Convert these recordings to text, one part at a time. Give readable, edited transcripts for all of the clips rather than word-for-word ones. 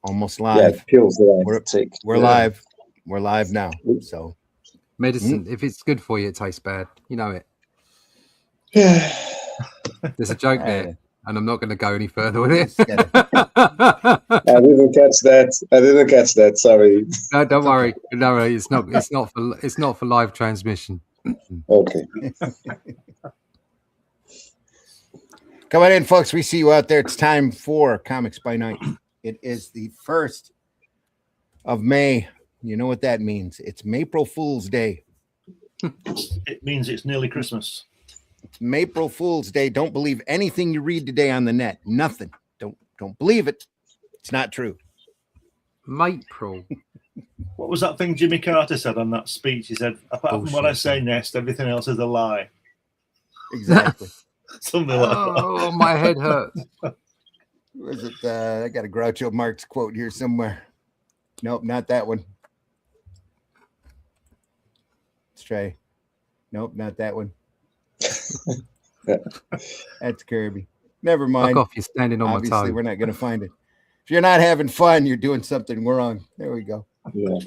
almost live. Yeah, pills that I take. We're live. We're live now. So medicine, if it's good for you, it tastes bad. You know it. Yeah. There's a joke there, and I'm not going to go any further with it. I didn't catch that. Sorry. No, don't worry. No, it's not for live transmission. Okay. Come on in, folks. We see you out there. It's time for Comics by Night. It is the 1st of May. You know what that means. It's April Fool's Day. It means it's nearly Christmas. It's April Fool's Day. Don't believe anything you read today on the net. Nothing. Don't believe it. It's not true. April. What was that thing Jimmy Carter said on that speech? He said, apart from what I say next, everything else is a lie. Exactly. Something like that. Oh, my head hurts. Was it? I got a Groucho Marx quote here somewhere. Nope, not that one. Let's try. Nope, not that one. That's Kirby. Never mind. Fuck off, you're standing on Obviously, my toe. we're not going to find it. If you're not having fun, you're doing something wrong. There we go. Yeah.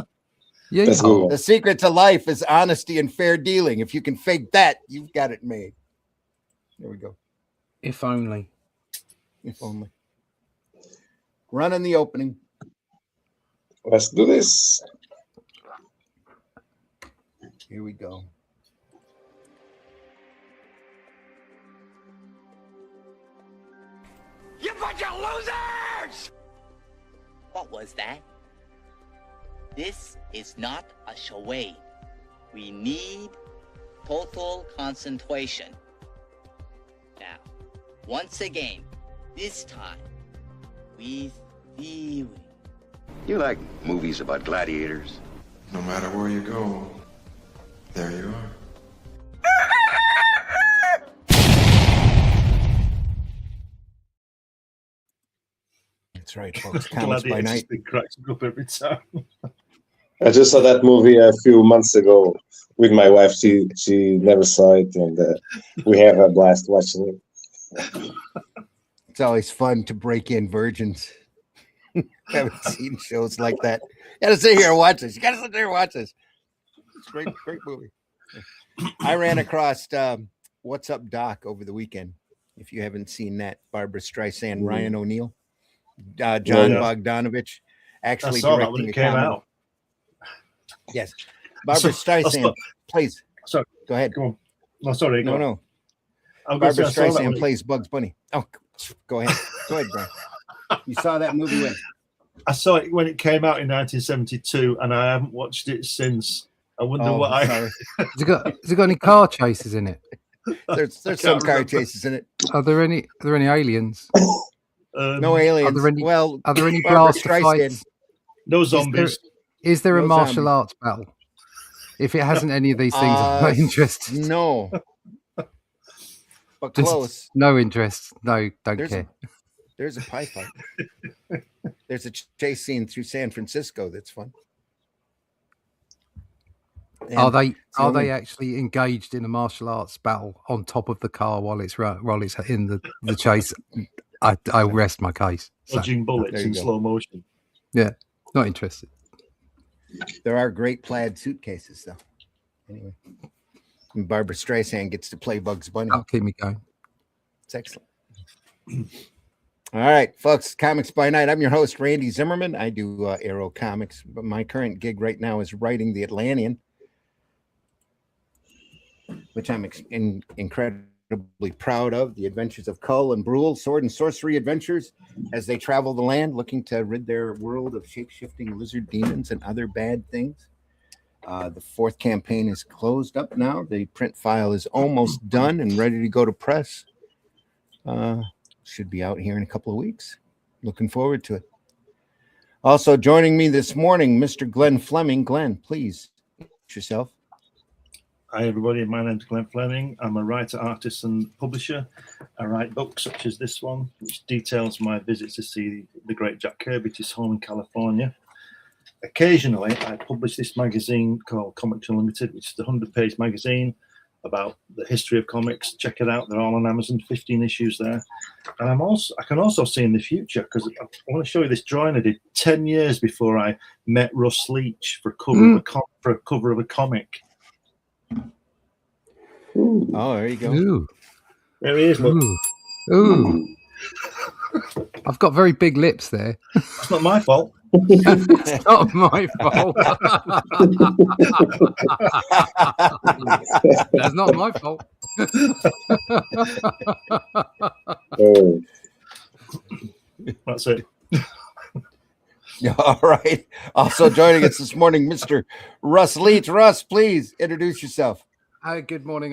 The secret to life is honesty and fair dealing. If you can fake that, you've got it made. There we go. If only. If only. Running the opening. Let's do this. Here we go. You bunch of losers! What was that? This is not a charade. We need total concentration. Now, once again, this time, with feeling. You like movies about gladiators? No matter where you go, there you are. That's right, folks. Comics by Night. Cracks up every time. I just saw that movie a few months ago with my wife. She never saw it, and we have a blast watching it. It's always fun to break in virgins. Haven't seen shows like that. You gotta sit here and watch this. You gotta sit there and watch this. It's a great movie. I ran across What's Up Doc over the weekend. If you haven't seen that, Barbara Streisand, Ryan O'Neal, John Bogdanovich, actually I saw directing that when it a came comedy. out. Yes, Barbara Streisand plays. Sorry, go ahead. Go on. No, sorry. Go on. No. Barbara Streisand plays Bugs Bunny. Oh, go ahead. Go ahead, Brian. You saw that movie when? I saw it when it came out in 1972, and I haven't watched it since. I wonder what I. Has it got any car chases in it? There's some car chases in it. Are there any aliens? No aliens. Are there any blaster fights? No zombies. Is there a martial arts battle? If it hasn't any of these things, I'm not interested. No. But close. No interest. No, don't care. There's a pie fight. There's a chase scene through San Francisco that's fun. And are they actually engaged in a martial arts battle on top of the car while it's in the chase? I rest my case. Dodging bullets in slow motion. Yeah, not interested. There are great plaid suitcases, though. Anyway, and Barbara Streisand gets to play Bugs Bunny. That'll keep me going. It's excellent. All right, folks, Comics by Night. I'm your host, Randy Zimmerman. I do Arrow Comics, but my current gig right now is writing The Atlantean, which I'm incredibly proud of. The adventures of Cull and Brule, sword and sorcery adventures as they travel the land, looking to rid their world of shape-shifting lizard demons and other bad things. The 4th campaign is closed up now. The print file is almost done and ready to go to press. Should be out here in a couple of weeks. Looking forward to it. Also joining me this morning, Mr. Glenn Fleming. Glenn, please introduce yourself. Hi, everybody. My name's Glenn Fleming. I'm a writer, artist, and publisher. I write books such as this one, which details my visits to see the great Jack Kirby to his home in California. Occasionally, I publish this magazine called Comics Unlimited, which is the 100-page magazine about the history of comics. Check it out; they're all on Amazon. 15 issues there, and I can also see in the future, because I want to show you this drawing I did 10 years before I met Russ Leach for a cover of a comic. Oh, there you go. Ooh. There he is. Look, Ooh. I've got very big lips there. it's not my fault. It's not my fault. That's not my fault. Oh, That's it. All right. Also joining us this morning, Mr. Russ Leach. Russ, please introduce yourself. Hi, good morning.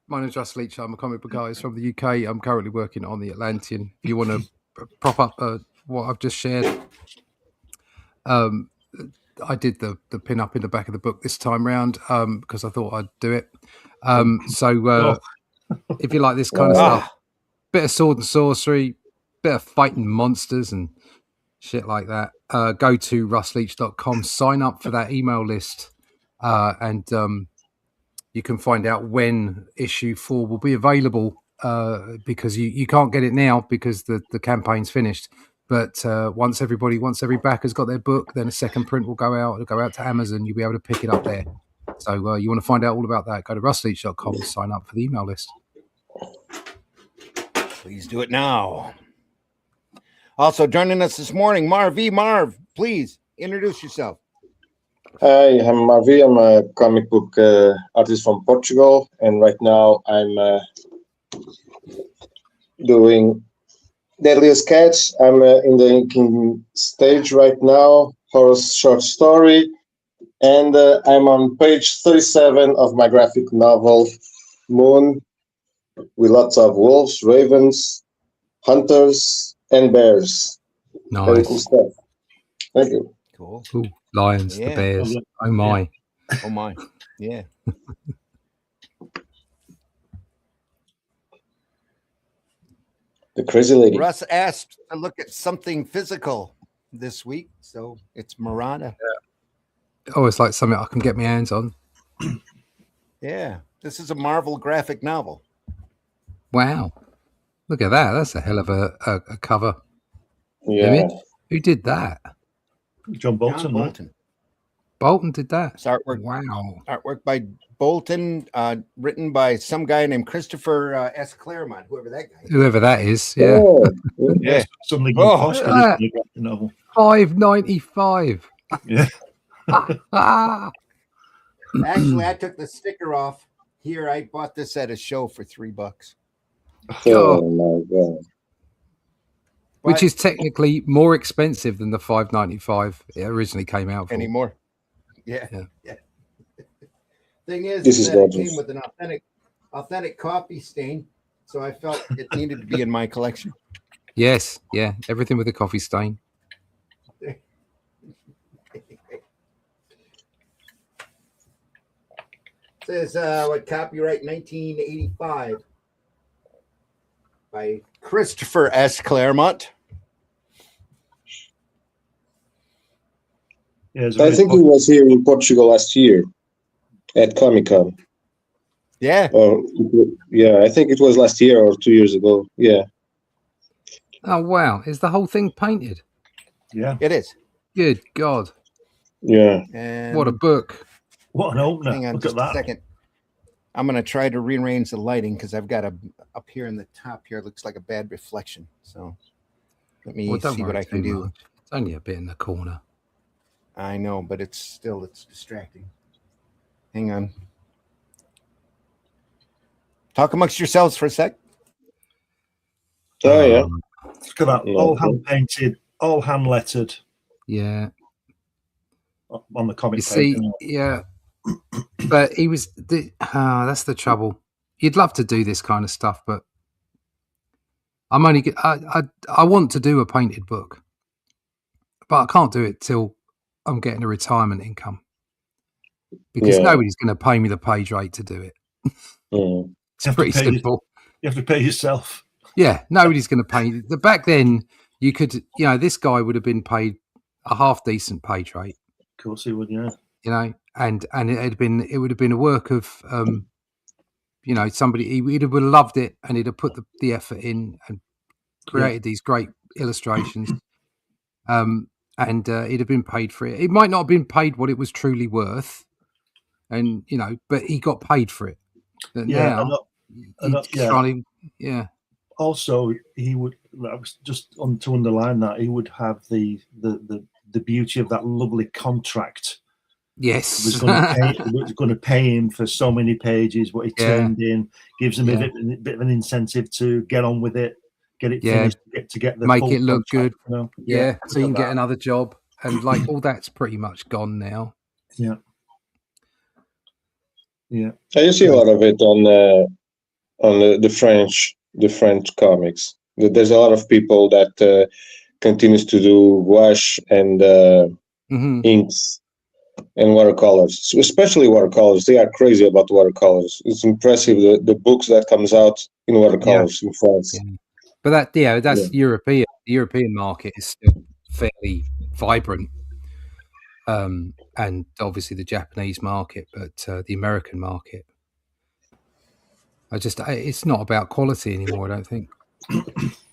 My name's Russ Leach. I'm a comic book artist from the UK. I'm currently working on the Atlantean. If you want to prop up what I've just shared, I did the pin up in the back of the book this time round because I thought I'd do it. If you like this kind of stuff, bit of sword and sorcery, bit of fighting monsters and shit like that, go to russleach.com, sign up for that email list, and you can find out when issue 4 will be available, because you can't get it now because the campaign's finished. But once every backer's got their book, then a second print will go out. It'll go out to Amazon. You'll be able to pick it up there. So you want to find out all about that, go to russleach.com and sign up for the email list. Please do it now. Also joining us this morning, Marv, please introduce yourself. Hi, I'm Marvi. I'm a comic book artist from Portugal, and right now I'm doing Deadliest Catch. I'm in the inking stage right now, horror short story, and I'm on page 37 of my graphic novel, Moon, with lots of wolves, ravens, hunters, and bears. Nice. Very cool stuff. Thank you. Cool. Ooh, lions, the bears. Oh my. Oh my. Yeah. The crazy lady. Russ asked to look at something physical this week, so it's MARADA. Oh, it's like something I can get my hands on. Yeah. This is a Marvel graphic novel. Wow. Look at that. That's a hell of a cover. Yeah. Image. Who did that? John Bolton. John Right? Bolton. Bolton did that. It's artwork. Wow. Artwork by Bolton, written by some guy named Christopher S. Claremont, whoever that guy is. Whoever that is. Yeah. Oh, Yes. Suddenly Oh, posh look at with the novel. $5.95. Yeah. Actually, I took the sticker off here. I bought this at a show for $3. oh my God. Which But is technically more expensive than the $5.95 it originally came out for. anymore. Yeah. Thing is This is that it gorgeous. came with an authentic coffee stain, so I felt it needed to be in my collection. Yes, yeah, everything with a coffee stain. Says what copyright 1985 by Christopher S. Claremont. Yeah, I think he was here in Portugal last year at Comic-Con. Yeah. Yeah, I think it was last year or 2 years ago. Yeah. Oh wow, is the whole thing painted? Yeah. It is. Good God, Yeah. And what a book! What an opener. hang on Look just at a that. second. I'm going to try to rearrange the lighting because I've got up here in the top here. It looks like a bad reflection. So let me Well, don't see what worry I can too do. much. It's only a bit in the corner. I know, but it's distracting. Hang on. Talk amongst yourselves for a sec. Oh, yeah. Look at that. Yeah. All hand painted, all hand lettered Yeah, on the comic you page. see, yeah, but he was. That's the trouble. You'd love to do this kind of stuff, but I'm only. I want to do a painted book, but I can't do it till I'm getting a retirement income because Yeah. nobody's going to pay me the page rate to do it. Mm. It's pretty simple. You have to pay yourself. Yeah, nobody's going to pay. Back then, you could, this guy would have been paid a half decent page rate, Of course he would, yeah. and it would have been a work of you know, somebody he'd have loved it, and he'd have put the effort in and created these great illustrations. And he'd have been paid for it. It might not have been paid what it was truly worth, and you know, but he got paid for it. But now, Also, he would. I was just on to underline that he would have the beauty of that lovely contract. Yes, was going to pay him for so many pages. What he turned in gives him a bit of an incentive to get on with it, get it finished, to get the make full it look contract, good. You know? So you can get another job, and like all that's pretty much gone now. Yeah. You see a lot of it on the French comics. There's a lot of people that continues to do wash and inks and watercolors, especially watercolors. They are crazy about watercolors. It's impressive the books that comes out in watercolors in France. But that's European. The European market is still fairly vibrant, and obviously the Japanese market, but the American market, it's not about quality anymore, I don't think.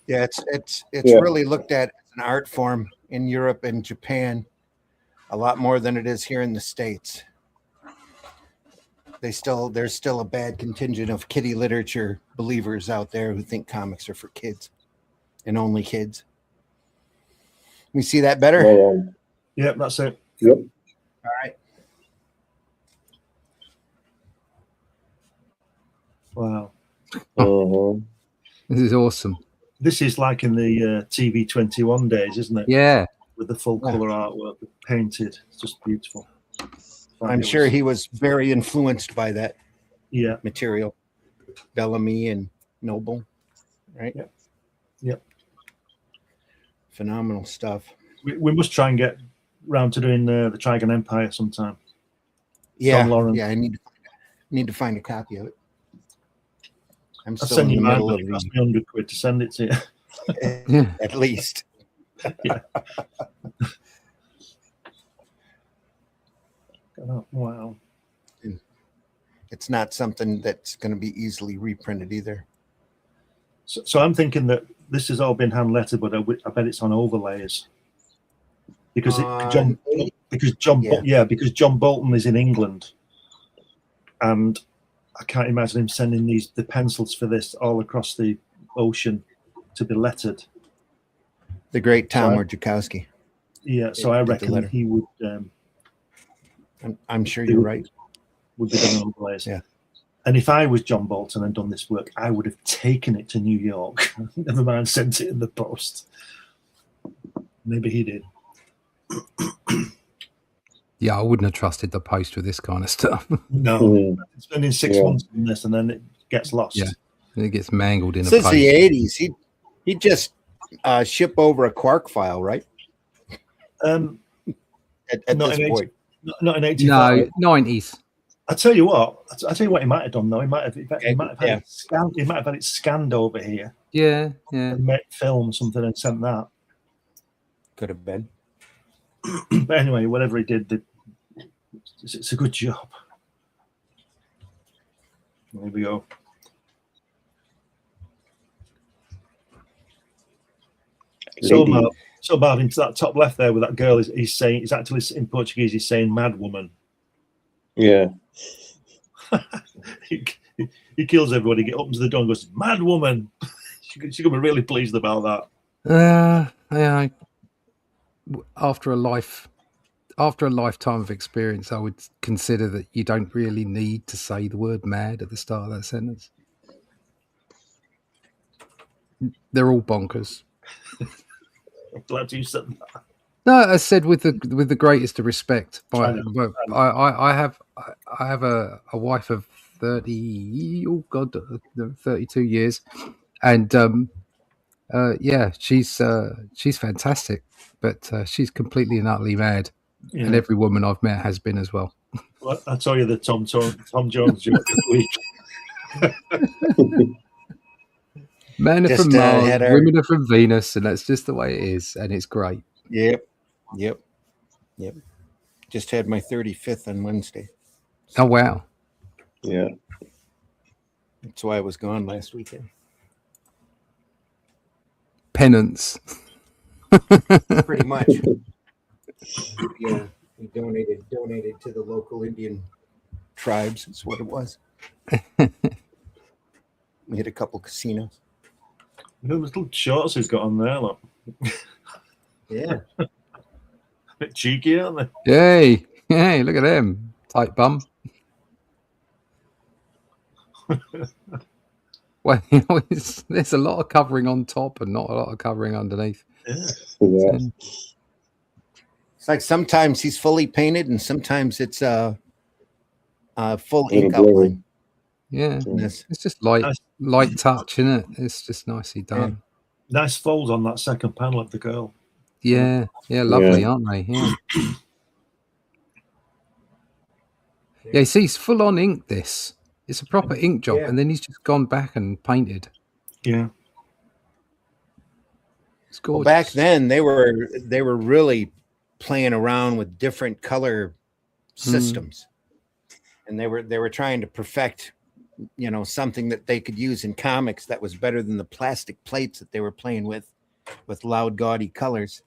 Yeah, it's really looked at as an art form in Europe and Japan a lot more than it is here in the States. There's still a bad contingent of kiddie literature believers out there who think comics are for kids and only kids. We see that better? Yep, that's it. Yep. All right. Wow. This is awesome. This is like in the TV 21 days, isn't it? Yeah. With the full color artwork, painted. It's just beautiful. I'm sure he was very influenced by that material. Bellamy and Noble, right? Yep. Phenomenal stuff. We must try and get round to doing the Trigon Empire sometime. Yeah, I need to find a copy of it. I'm still in the middle of cost me £100 to send it to you. At least. Yeah. Oh, wow. It's not something that's going to be easily reprinted either. So I'm thinking that this has all been hand lettered, but I bet it's on overlays because John Bolton is in England, and I can't imagine him sending the pencils for this all across the ocean to be lettered. The great Tom Wojciechowski. Yeah, so I reckon he would. I'm sure you're right. Would be done on overlays. Yeah. And if I was John Bolton and done this work, I would have taken it to New York. Never mind, sent it in the post. Maybe he did. Yeah, I wouldn't have trusted the post with this kind of stuff. No, spending 6 months on this and then it gets lost. Yeah, and it gets mangled in a post. Since the '80s, he just ship over a Quark file, right? At this point. Not in 85. No, 90s. I tell you what he might have done though. He might have had it scanned. He might have had it scanned over here. Yeah. And made film something and sent that. Could have been. But anyway, whatever he did, it's a good job. There we go. So bad into that top left there with that girl. He's saying, he's actually in Portuguese. He's saying "mad woman." Yeah. he kills everybody. He opens the door and goes, "Mad woman." She's gonna be really pleased about that. Yeah. After a lifetime of experience, I would consider that you don't really need to say the word "mad" at the start of that sentence. They're all bonkers. I'm glad you said that. No, I said with the greatest of respect. I have a wife of 32 years, and she's fantastic, but she's completely and utterly mad, and every woman I've met has been as well. Well, I told you the Tom Jones joke this week. Men are from Mars, women are from Venus, and that's just the way it is, and it's great. Yep. Just had my 35th on Wednesday. Oh wow! Yeah. That's why I was gone last weekend. Penance. Pretty much. Yeah, we donated to the local Indian tribes. That's what it was. We hit a couple casinos. Those little shorts he's got on there, look. Yeah. A bit cheeky, aren't they? Hey, look at them. Tight bum. Well, there's a lot of covering on top and not a lot of covering underneath. Yeah. It's like sometimes he's fully painted and sometimes it's full ink blurry. outline. Yeah, Yes. it's just light touch, isn't it? It's just nicely done. Nice folds on that second panel of the girl. Yeah, lovely, aren't they? Yeah. Yeah, you see, he's full on ink. This it's a proper ink job, and then he's just gone back and painted. Yeah, it's gorgeous. Well, back then they were really playing around with different color systems, and they were trying to perfect, something that they could use in comics that was better than the plastic plates that they were playing with loud, gaudy colors.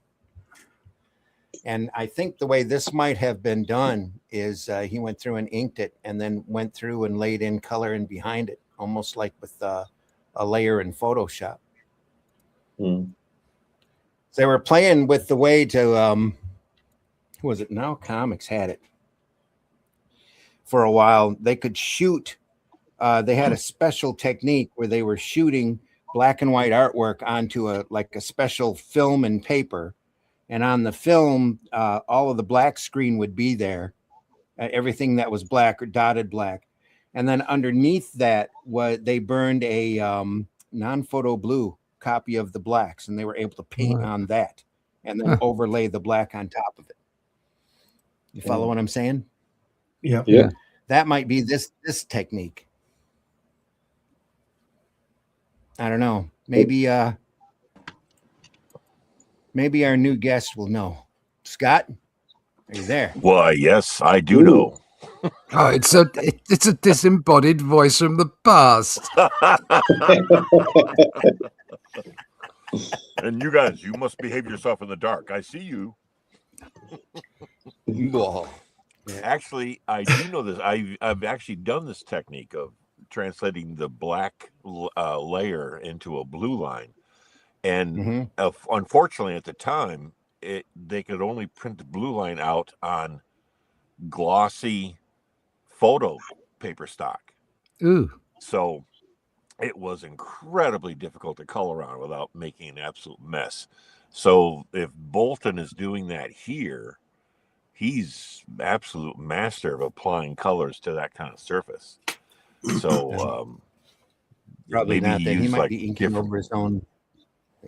And I think the way this might have been done is he went through and inked it and then went through and laid in color in behind it, almost like with a layer in Photoshop. They were playing with the way to, who was it? Now Comics had it for a while. They could shoot. They had a special technique where they were shooting black and white artwork onto a special film and paper. And on the film, all of the black screen would be there, everything that was black or dotted black. And then underneath that, they burned a non-photo blue copy of the blacks, and they were able to paint on that and then overlay the black on top of it. You follow what I'm saying? Yeah. That might be this technique. I don't know. Maybe our new guest will know. Scott, are you there? Why, yes, I do know. Oh, it's a disembodied voice from the past. And you guys, you must behave yourself in the dark. I see you. Actually, I do know this. I've actually done this technique of translating the black layer into a blue line. And unfortunately, at the time, they could only print the blue line out on glossy photo paper stock. Ooh. So it was incredibly difficult to color on without making an absolute mess. So if Bolton is doing that here, he's absolute master of applying colors to that kind of surface. So probably maybe not. He might be inking over his own.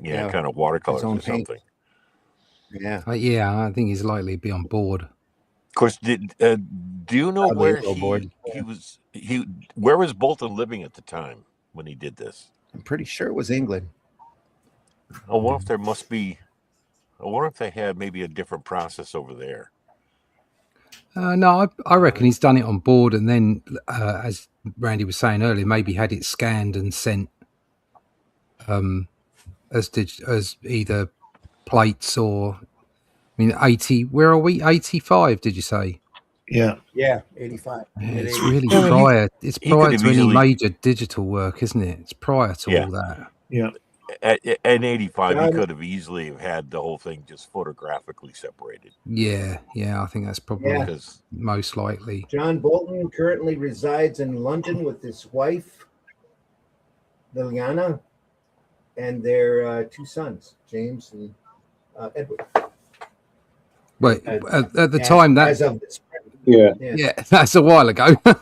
Yeah, kind of watercolors or something. Yeah. I think he's likely to be on board. Of course, do you know where where was Bolton living at the time when he did this? I'm pretty sure it was England. I wonder if there must be. I wonder if they had maybe a different process over there. No, I reckon he's done it on board, and then, as Randy was saying earlier, maybe had it scanned and sent as either plates or, 80. Where are we? 85? Did you say? Yeah, 85. Yeah, it's really prior. It's prior to any major digital work, isn't it? It's prior to all that. Yeah. At 85, he could have easily had the whole thing just photographically separated. Yeah, I think that's probably most likely. John Bolton currently resides in London with his wife, Liliana, and their two sons, James and Edward. Wait, at the time that. As of this Yeah, that's a while ago. How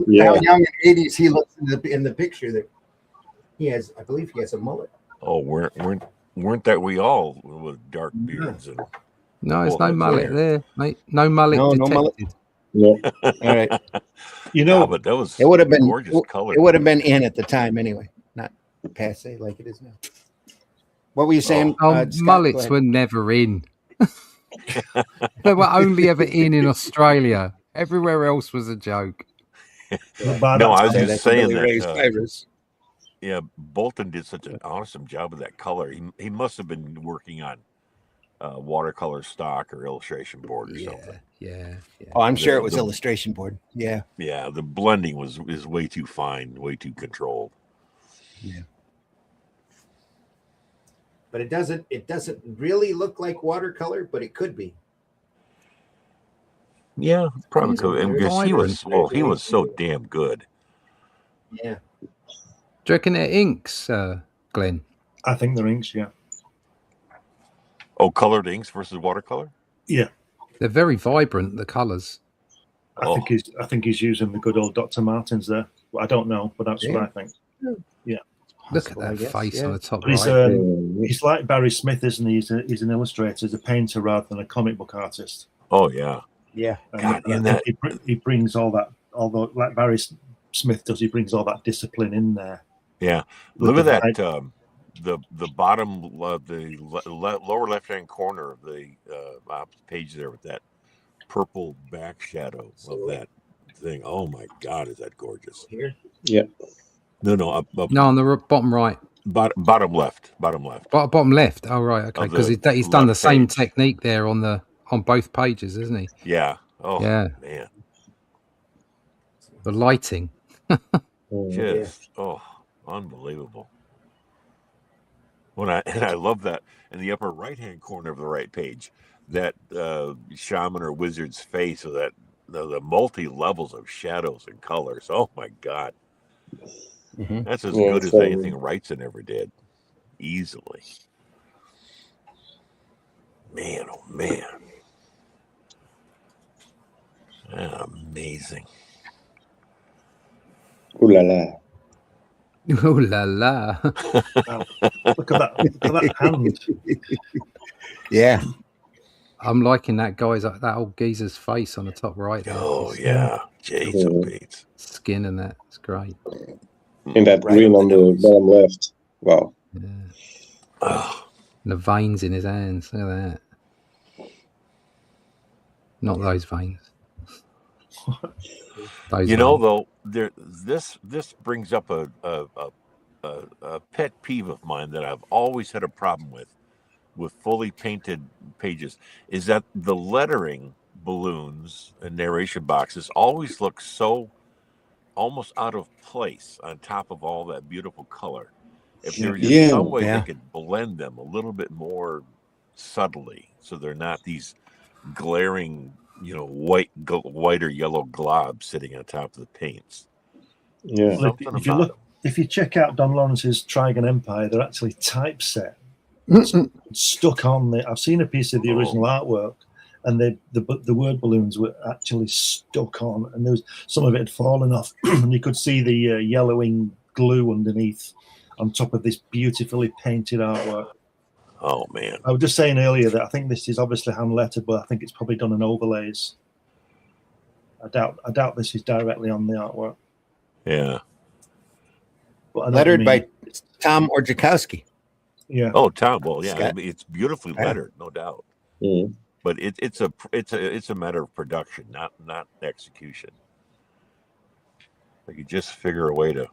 young and 80s he looks in the picture there. I believe he has a mullet. Oh, weren't that we all with dark beards? And no, there's no mullet there, mate. No mullet detected. No mullet. Yeah. All right. But that was it would have been gorgeous color. It would have been in at the time anyway, not passe like it is now. What were you saying? Scott, mullets were never in. They were only ever in Australia. Everywhere else was a joke. No, I was Say just that's saying Billy Ray's that. virus. Yeah, Bolton did such an awesome job of that color. He must have been working on watercolor stock or illustration board or something. Yeah. Oh, I'm sure it was The- illustration board. Yeah. Yeah, the blending is way too fine, way too controlled. Yeah. But it doesn't really look like watercolor, but it could be. Yeah, probably He's could. And very because he was vibrant. so damn good. Yeah. Do you reckon they're inks, Glenn? I think they're inks, yeah. Oh, colored inks versus watercolor? Yeah. They're very vibrant, the colours. I think he's using the good old Dr. Martens there. Well, I don't know, but that's what I think. Yeah. Look at that face on the top But right. he's like Barry Smith, isn't he? He's an illustrator, he's a painter rather than a comic book artist. Oh yeah. Yeah. And he brings all that, although like Barry Smith does, he brings all that discipline in there. Yeah. Look at that. The bottom, the lower left hand corner of the page there with that purple back shadow of that thing. Oh my God, is that gorgeous? Here. Yeah. No, up, No, on the bottom right. Bottom left. Bottom left. Oh right, okay. Because he's done the same technique there on both pages, isn't he? Yeah. Oh yeah, man. The lighting. Just unbelievable. I love that in the upper right hand corner of the right page, that shaman or wizard's face with that the multi levels of shadows and colors. Oh my God. Mm-hmm. That's as good as anything Wrightson ever did. Easily. Man, oh man. Amazing. Ooh la la. Ooh la la. Look at that hand. Yeah. I'm liking that that old geezer's face on the top right there. Oh yeah. Jason Bates. Skin and that. It's great. And that green on the bottom left. Wow. Yeah. Oh. The veins in his hands. Look at that. Not those veins. Though, this brings up a pet peeve of mine that I've always had a problem with fully painted pages, is that the lettering balloons and narration boxes always look so almost out of place on top of all that beautiful color. If there was just some way they could blend them a little bit more subtly, so they're not these glaring, white or yellow globs sitting on top of the paints. Yeah. Well, if you check out Don Lawrence's Trigon Empire, they're actually typeset. Stuck on the. I've seen a piece of the original artwork, and the word balloons were actually stuck on, and there was some of it had fallen off, and you could see the yellowing glue underneath, on top of this beautifully painted artwork. Oh man! I was just saying earlier that I think this is obviously hand lettered, but I think it's probably done in overlays. I doubt this is directly on the artwork. Yeah. Lettered by Tom Orzechowski. Yeah. Oh, Tom. Well, yeah, Scott. it's beautifully lettered, no doubt. Mm-hmm. But it's a matter of production, not execution. Like you just figure a way to.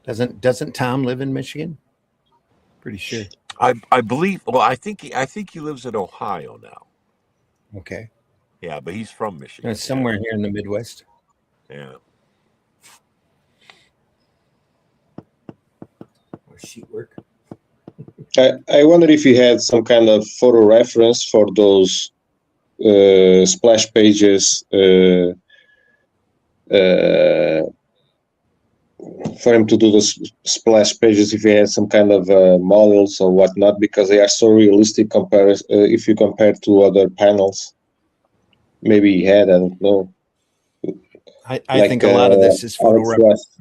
Doesn't Tom live in Michigan? Pretty sure. I believe. Well, I think he lives in Ohio now. Okay. Yeah, but he's from Michigan. It's somewhere here in the Midwest. Yeah. Or sheet work. I wonder if you had some kind of photo reference for those splash pages for him to do the splash pages, if you had some kind of models or whatnot, because they are so realistic if you compare to other panels. Maybe he had, I don't know. I think a lot of this is photo reference.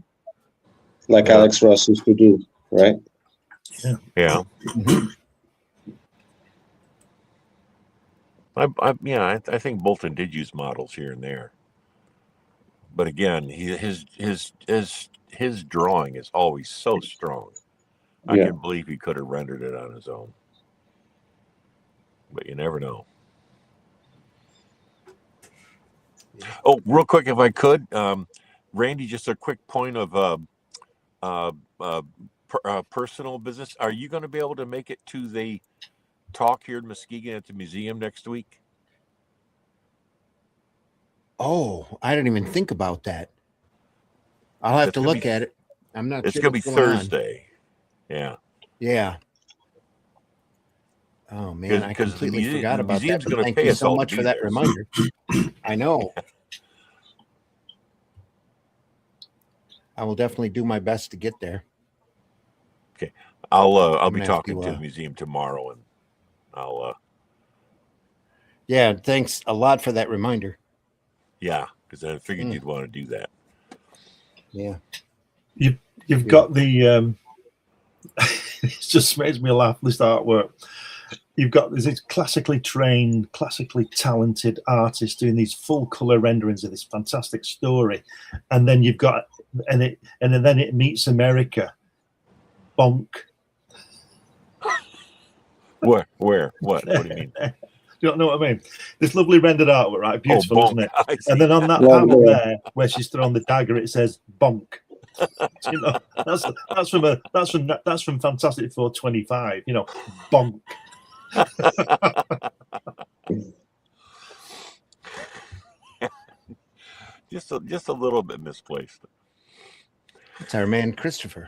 Alex Ross used to do, right? Yeah. I think Bolton did use models here and there, but again, his drawing is always so strong. I can believe he could have rendered it on his own, but you never know. Oh, real quick, if I could, Randy, just a quick point of personal business. Are you going to be able to make it to the talk here in Muskegon at the museum next week? Oh, I didn't even think about that. I'll have to look at it. I'm not It's sure going to be what's going on. Thursday. Yeah. Yeah. Oh man, I completely forgot about that. Thank you so much for that reminder. I know. I will definitely do my best to get there. Okay, I'll be talking to the museum tomorrow, and I'll. Yeah, thanks a lot for that reminder. Yeah, because I figured you'd want to do that. Yeah, you've got the. It just makes me laugh. This artwork. You've got these classically trained, classically talented artists doing these full color renderings of this fantastic story, and then you've got and then it meets America. Bonk. Where? What do you mean? You don't know what I mean? This lovely rendered artwork, right? Beautiful, isn't it? And then on that panel there, where she's throwing the dagger, it says bonk. You know, that's from Fantastic Four 25. You know, bonk. just a little bit misplaced. it's our man Christopher.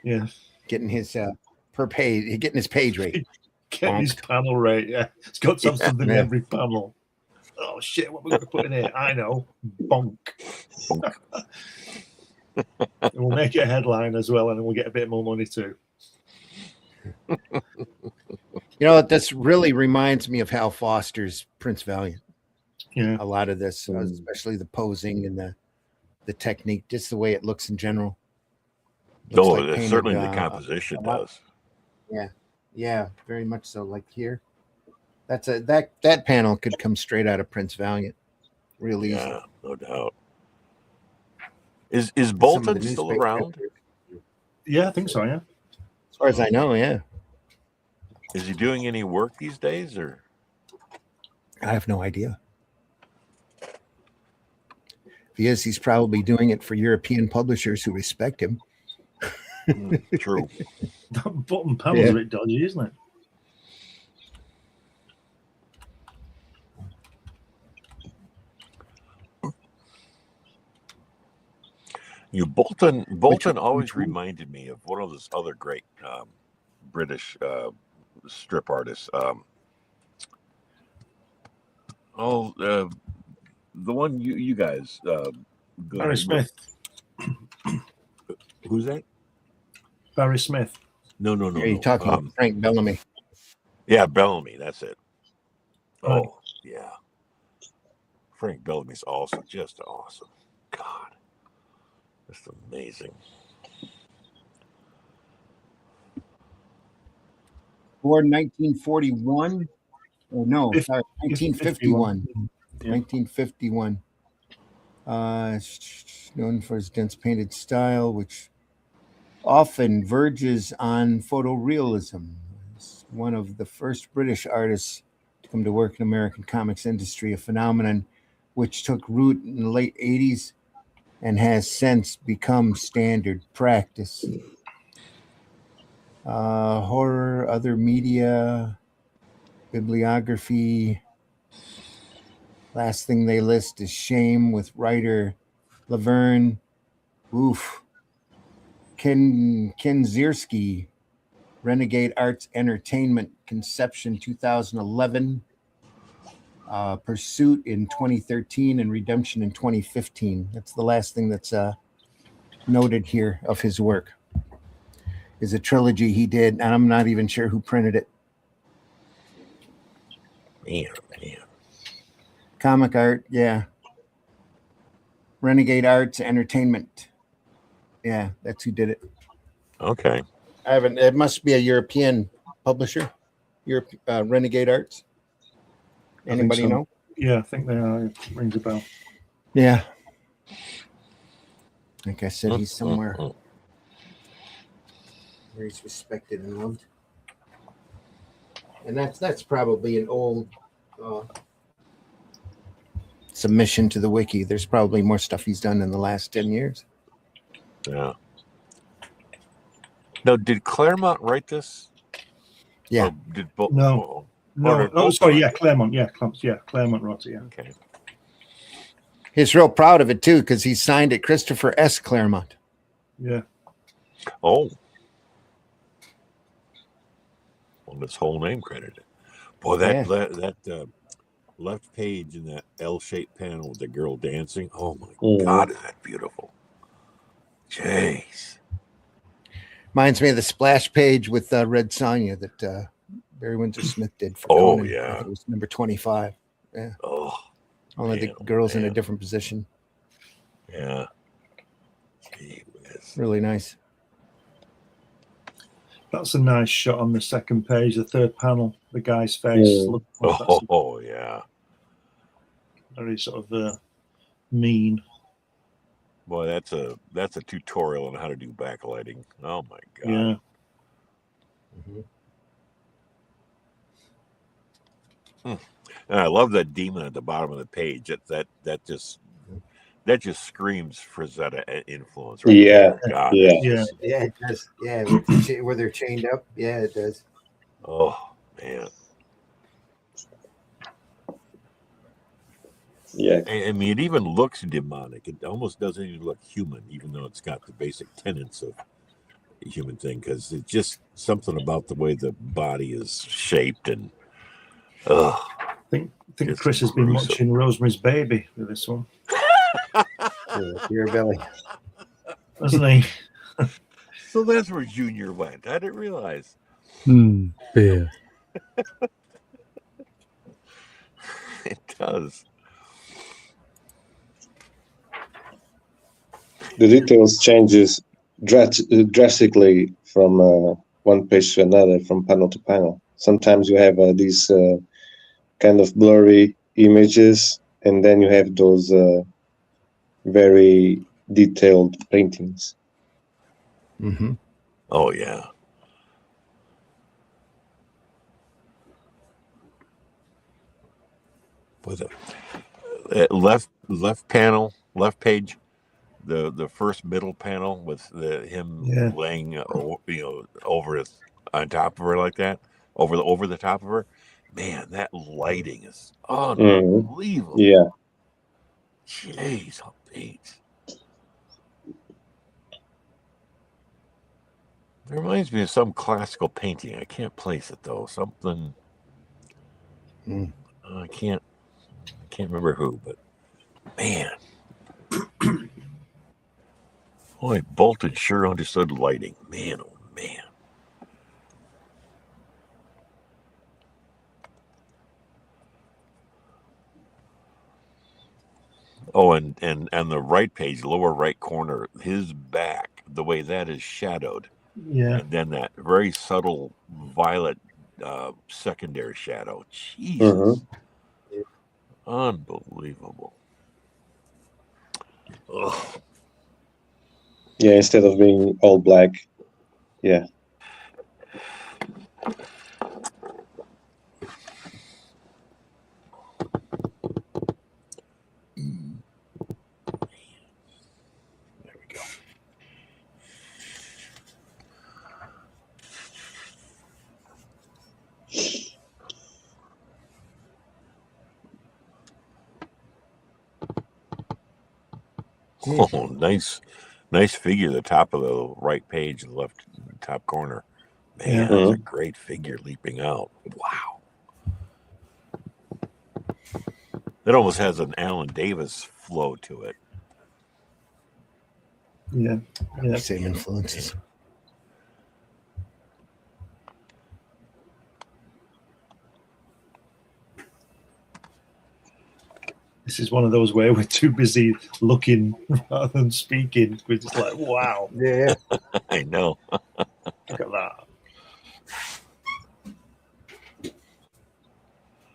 Yeah, getting his getting his page rate. Getting his panel rate. Yeah, it's got to have something in every panel. Oh shit! What we're going to put in here? I know. Bonk. We'll make it a headline as well, and we'll get a bit more money too. You know, this really reminds me of Hal Foster's Prince Valiant. Yeah, a lot of this, especially the posing and the technique, just the way it looks in general. Certainly the composition does. Yeah, very much so. Like here, that panel could come straight out of Prince Valiant, real easy. Yeah, no doubt. Is Bolton still around? Yeah, I think so. Yeah, as far as I know, yeah. Is he doing any work these days, or? I have no idea. If he is, he's probably doing it for European publishers who respect him. True. That bottom panel's a bit dodgy, isn't it? Bolton always reminded me of one of those other great British strip artists. The one you guys. Barry Smith. Who's that? Barry Smith. No. You're talking about Frank Bellamy. Yeah, Bellamy. That's it. Right. Oh, yeah. Frank Bellamy's also just awesome. God, that's amazing. Born 1941. Oh, no, sorry, 1951. 1951. Known for his dense painted style, which often verges on photorealism. He's one of the first British artists to come to work in American comics industry, a phenomenon which took root in the late 80s and has since become standard practice. Horror, other media, bibliography. Last thing they list is Shame with writer Laverne. Oof. Ken Zierski, Renegade Arts Entertainment, Conception 2011, Pursuit in 2013, and Redemption in 2015. That's the last thing that's noted here of his work. Is a trilogy he did, and I'm not even sure who printed it. Man. Comic art, yeah. Renegade Arts Entertainment. Yeah, that's who did it. Okay. It must be a European publisher. Renegade Arts. Anybody know? Yeah, I think they are. It rings a bell. Yeah. Like I said, he's somewhere where he's respected and loved. And that's probably an old submission to the wiki. There's probably more stuff he's done in the last 10 years. Yeah. Now, did Claremont write this? Yeah. Or did both? No. No. Oh, sorry. Yeah, Claremont. Yeah, Claremont wrote it. Yeah. Okay. He's real proud of it too, because he signed it Christopher S. Claremont. Yeah. Oh. Well, his whole name credited. Boy, that left page in that L-shaped panel with the girl dancing. Oh my God, is that beautiful? Jeez. Reminds me of the splash page with Red Sonja that Barry Windsor Smith did for Conan. Yeah. I think it was number 25. Yeah. Oh. Only the girl's in a different position. Yeah. Really nice. That's a nice shot on the second page, the third panel. The guy's face. Oh, yeah. Very sort of mean. Boy, that's a tutorial on how to do backlighting. Oh my God. Yeah. And I love that demon at the bottom of the page. That just screams Frazetta influence. Right there. God, yeah, it does. Yeah, where they're chained up. Yeah, it does. Oh man. Yeah. I mean, it even looks demonic. It almost doesn't even look human, even though it's got the basic tenets of a human thing. Because it's just something about the way the body is shaped and. I think Chris has been watching Rosemary's Baby with this one. Dear Billy, hasn't he? So that's where Junior went. I didn't realize. Beer. It does. The details changes drastically from one page to another, from panel to panel. Sometimes you have these kind of blurry images, and then you have those very detailed paintings. Oh yeah. With a left panel, left page, the first middle panel with him laying over on top of her like that, over the top of her. Man, that lighting is unbelievable. Yeah. Jeez, how big. It reminds me of some classical painting. I can't place it though. Something. I can't remember who, but man, boy, Bolton sure understood lighting. Man, oh man. Oh, and the right page, lower right corner, his back, the way that is shadowed. Yeah. And then that very subtle violet secondary shadow. Jesus. Unbelievable. Ugh. Yeah, instead of being all black. Yeah. There we go. Oh, nice figure. The top of the right page, the left top corner. Man, that's a great figure leaping out. Wow. It almost has an Alan Davis flow to it. Yeah. Same influences. This is one of those where we're too busy looking rather than speaking. We're just like, wow. Yeah. I know. Look at that.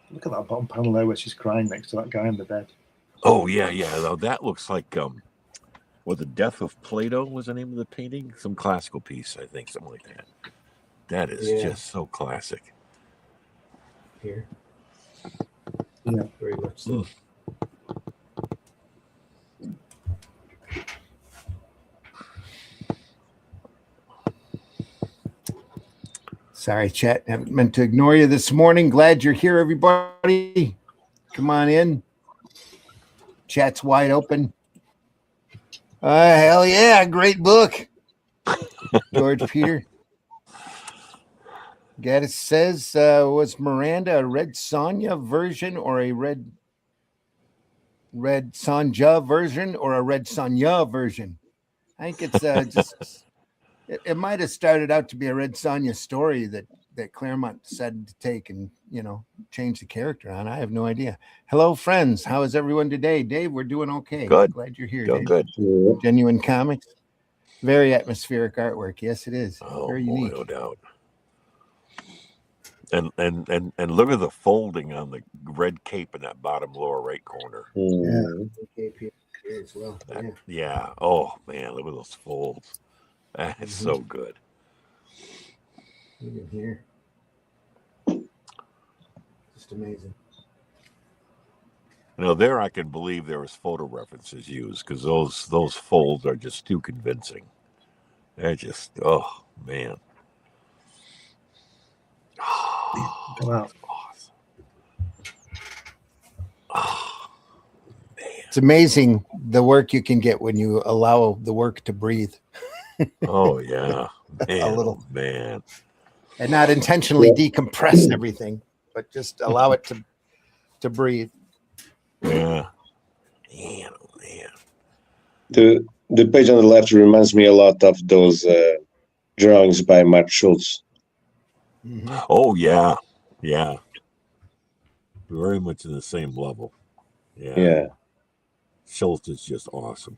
Look at that bottom panel there where she's crying next to that guy in the bed. Oh, yeah. Though that looks like The Death of Plato was the name of the painting? Some classical piece, I think, something like that. That is just so classic. Here. Yeah. Very much so. Sorry, chat. Haven't meant to ignore you this morning. Glad you're here, everybody. Come on in. Chat's wide open. Hell yeah, great book. George Peter. Gaddis says, was Miranda a Red Sonja version or a Red Sonja version or a Red Sonja version? I think it's just, it might have started out to be a Red Sonja story that Claremont decided to take and, change the character on. I have no idea. Hello, friends. How is everyone today? Dave, we're doing okay. Good. Glad you're here, Doing Dave. good. Genuine Comics. Very atmospheric artwork. Yes, it is. Oh, very boy, unique. no doubt. And look at the folding on the red cape in that bottom lower right corner. Yeah. Here as well. Yeah. Oh man, look at those folds. That's so good. Even here. Just amazing. There I can believe there was photo references used because those folds are just too convincing. They're just, oh man. Wow. Awesome. Oh, man. It's amazing the work you can get when you allow the work to breathe. Oh yeah. Man, A little. oh, man. And not intentionally decompress everything, but just allow it to breathe. Yeah. Man, oh man. The page on the left reminds me a lot of those drawings by Matt Schultz. Mm-hmm. Oh yeah. Yeah. Very much in the same level. Yeah. Schultz is just awesome.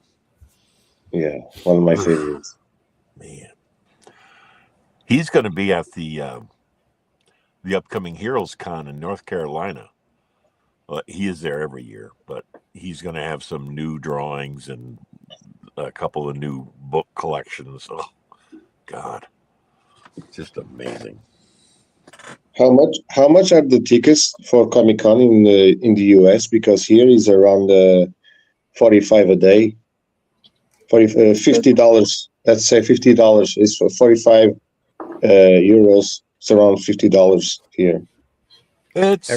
Yeah, one of my favorites. Man. He's going to be at the upcoming Heroes Con in North Carolina. He is there every year, but he's going to have some new drawings and a couple of new book collections. Oh, God. Just amazing. How much are the tickets for Comic-Con in the US? Because here is around $45 a day. $50. Let's say $50 is for 45 euros. It's around $50 here. That's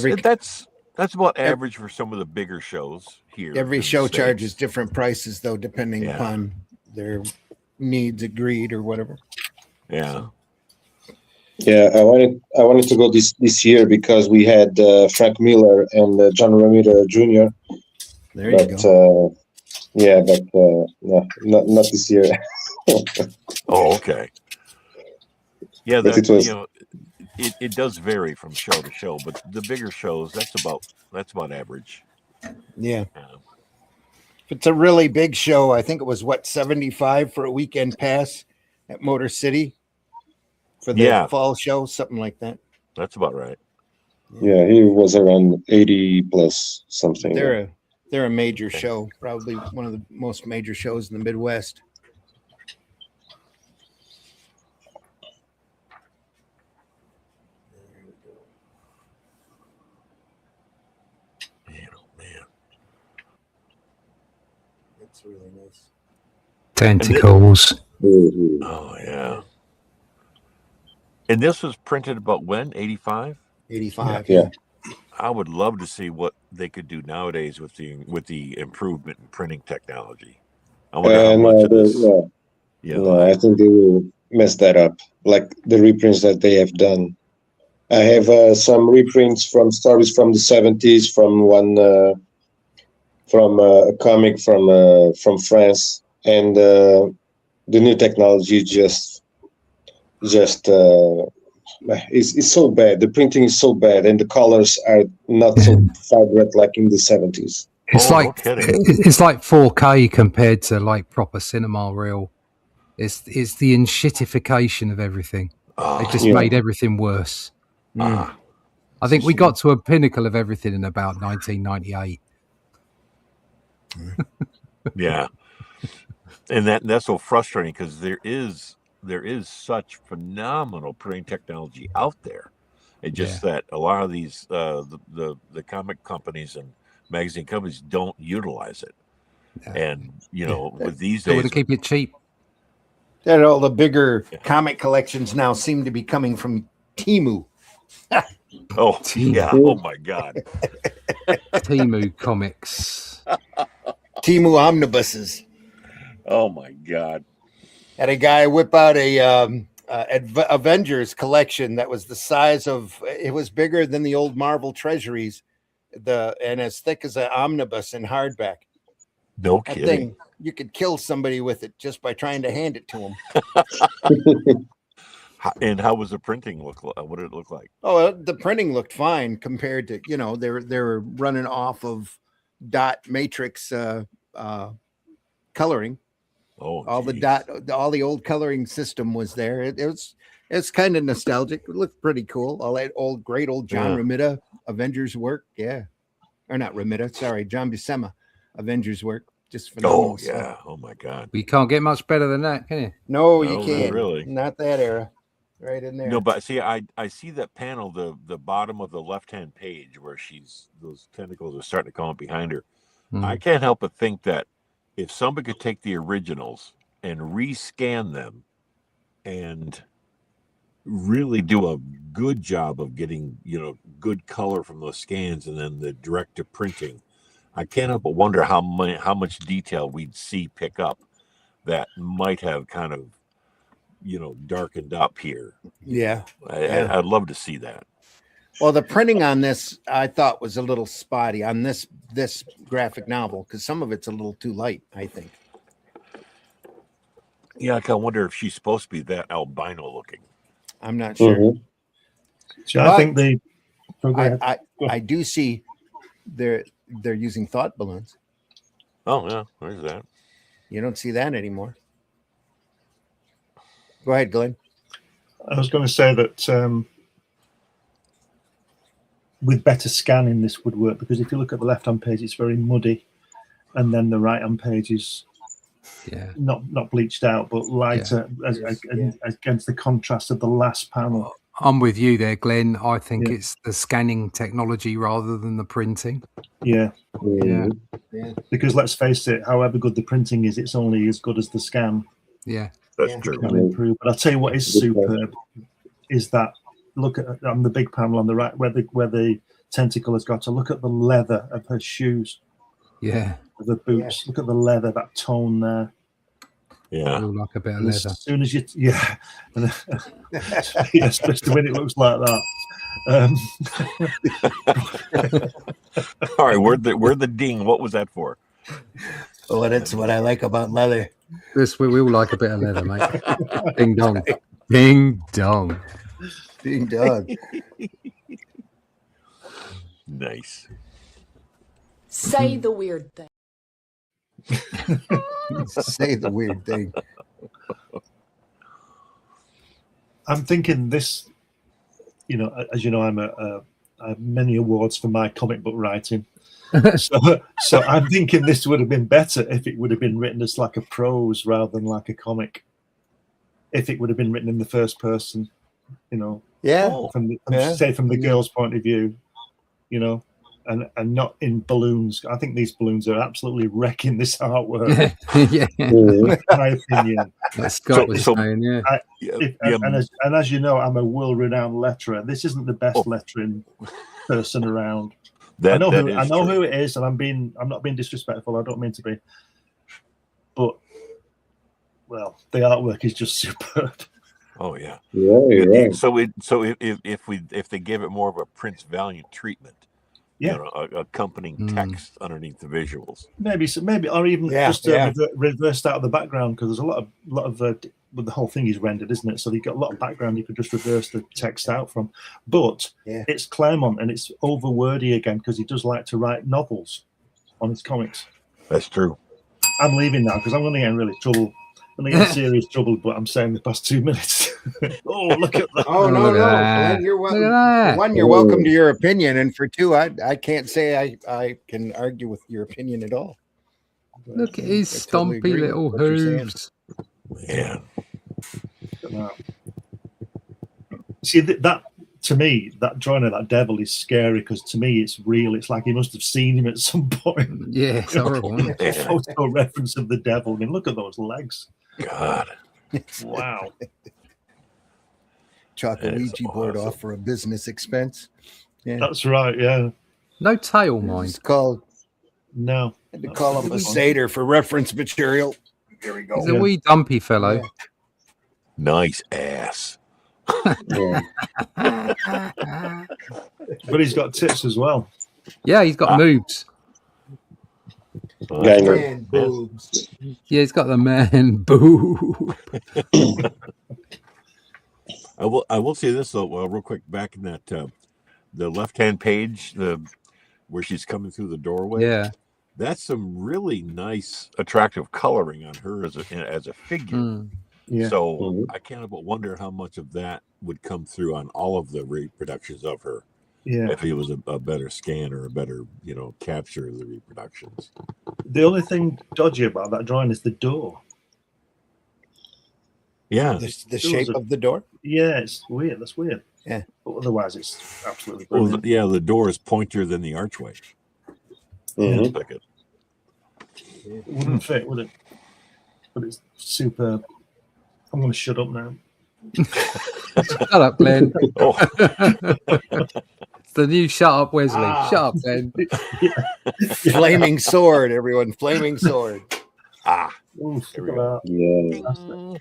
about average for some of the bigger shows here. Every show charges different prices, though, depending upon their needs agreed or whatever. Yeah. So. Yeah, I wanted to go this year because we had Frank Miller and John Romita Jr. There you go. No, not this year. Oh, okay. Yeah, But it does vary from show to show, but the bigger shows, that's about average. Yeah. If it's a really big show, I think it was $75 for a weekend pass at Motor City for the fall show, something like that. That's about right. Yeah, he was around 80 plus something. They're a major show, probably one of the most major shows in the Midwest. Man, oh man. That's really nice. Tentacles. Oh yeah. And this was printed about when? 85? 85. Yeah. I would love to see what they could do nowadays with the improvement in printing technology. I wonder how much of this. No, I think they will mess that up, like the reprints that they have done. I have some reprints from stories from the 70s, from one from a comic from France, and the new technology just it's so bad. The printing is so bad, and the colors are not so vibrant like in the 70s. It's like 4K compared to like proper cinema reel. It's the enshittification of everything. They just made everything worse. I think we got to a pinnacle of everything in about 1998. Yeah, and that's so frustrating because there is such phenomenal printing technology out there. It's just that a lot of these the comic companies and magazine companies don't utilize it. And with these days, to keep it cheap. That all the bigger comic collections now seem to be coming from Timu. Oh, Timu. yeah. Oh, my God. Timu Comics. Timu omnibuses. Oh, my God. Had a guy whip out a Avengers collection that was the size of, it was bigger than the old Marvel treasuries, and as thick as an omnibus in hardback. No That kidding. thing, you could kill somebody with it just by trying to hand it to them. And how was the printing look like? What did it look like? Oh, the printing looked fine compared to, they were running off of dot matrix coloring. Oh, all geez. all the old coloring system was there. It's kind of nostalgic. It looked pretty cool. All that great old John Romita Avengers work. Yeah. Or not Romita, sorry, John Buscema Avengers work. Just phenomenal. Oh, yeah. Oh, my God. You can't get much better than that, can you? No, No, you not can't. really. Not that era. Right in there. No, but see, I see that panel, the bottom of the left-hand page where those tentacles are starting to come up behind her. I can't help but think that if somebody could take the originals and rescan them and really do a good job of getting, good color from those scans and then the direct to printing, I can't help but wonder how much detail we'd see pick up that might have kind of, darkened up here. Yeah. I'd love to see that. Well, the printing on this I thought was a little spotty on this graphic novel because some of it's a little too light, I think. Yeah, I kind of wonder if she's supposed to be that albino looking. I'm not sure. So I think I do see they're using thought balloons. Oh yeah, where's that? You don't see that anymore. Go ahead, Glenn. I was going to say that with better scanning, this would work because if you look at the left-hand page, it's very muddy, and then the right-hand page is not bleached out, but lighter against the contrast of the last panel. I'm with you there, Glenn. I think it's the scanning technology rather than the printing. Yeah. Yeah. Because let's face it, however good the printing is, it's only as good as the scan. Yeah. That's true. Can improve. But I'll tell you what is superb is that look at on the big panel on the right where the tentacle has got to look at the leather of her shoes. Yeah. The boots. Look at the leather, that tone there. Yeah. I feel like a bit of And leather. as soon as you especially when it looks like that. All right, where'd the ding? What was that for? Oh, that's what I like about leather. We all like a bit of leather, mate. Ding dong. Ding dong. Ding dong. Nice. Say the weird thing. Say the weird thing. I'm thinking this, as you know, I have many awards for my comic book writing. So I'm thinking this would have been better if it would have been written as like a prose rather than like a comic. If it would have been written in the first person, Yeah. from the girl's point of view, and not in balloons. I think these balloons are absolutely wrecking this artwork. Yeah. In my opinion. That's Scott was saying, And as you know, I'm a world-renowned letterer. This isn't the best lettering person around. I know who it is, and I'm not being disrespectful. I don't mean to be, but the artwork is just superb. Oh yeah. Yeah. So if they gave it more of a Prince Valiant treatment, accompanying text underneath the visuals, maybe, or even reversed out of the background because there's a lot of the whole thing is rendered, isn't it? So you've got a lot of background you could just reverse the text out from. But it's Claremont and it's over wordy again because he does like to write novels on his comics. That's true. I'm leaving now because I'm going to get in really trouble. I'm going to get in serious trouble, but I'm saying the past 2 minutes. Oh, look at that. Oh, no. Glenn, you're welcome. For one, you're welcome to your opinion. And for two, I can't say I can argue with your opinion at all. Look at his totally stumpy agree little with what you're saying. hooves. Yeah. See, that to me, that drawing of that devil is scary because to me it's real. It's like he must have seen him at some point. Yeah, it's horrible. Isn't it? A photo reference of the devil. I mean, look at those legs. God. Wow. chalk a That is Ouija board awesome. off for a business expense. Yeah, That's right. Yeah. No tail, it's mind. called. No. Had to That's call a up good a one. satyr for reference material. Here we go. He's a wee dumpy fellow. Yeah. Nice ass. Yeah. But he's got tits as well. Yeah, he's got moves. Yeah, I know. Man boobs. Yeah, he's got the man boo. I will say this though, real quick. Back in that the left-hand page, where she's coming through the doorway. Yeah. That's some really nice, attractive coloring on her as a figure. Mm. Yeah. So I can't but wonder how much of that would come through on all of the reproductions of her. Yeah. If it was a better scan or a better, capture of the reproductions. The only thing dodgy about that drawing is the door. Yeah. The shape of the door. Yeah, it's weird. That's weird. Yeah. But otherwise, it's absolutely Well, brilliant. the door is pointier than the archway. Mhm. Like it. It wouldn't fit, would it? But it's superb. I'm going to shut up now. Shut up, Glenn. Oh, It's the new shut up, Wesley. Shut up, Glenn. Flaming sword, everyone. Flaming sword. Ooh, There look we at go. that. Yeah.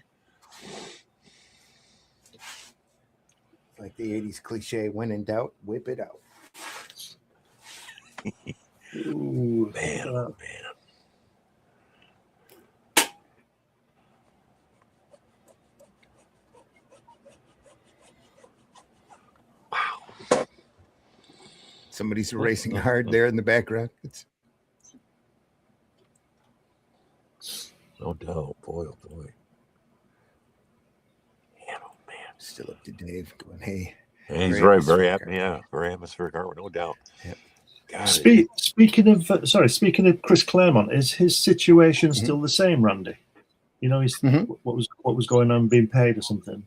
Like the 80s cliche, when in doubt, whip it out. Ooh, man, look oh, at man. Somebody's erasing hard there in the background. It's No doubt. Boy, oh boy. Man, oh man. still up to Dave going, hey. And he's Very right. Very atmospheric happy. Yeah. Very atmospheric art, no doubt. Yep. God, Speaking of Chris Claremont, is his situation Mhm. still the same, Randy? He's Mhm. what was going on, being paid or something?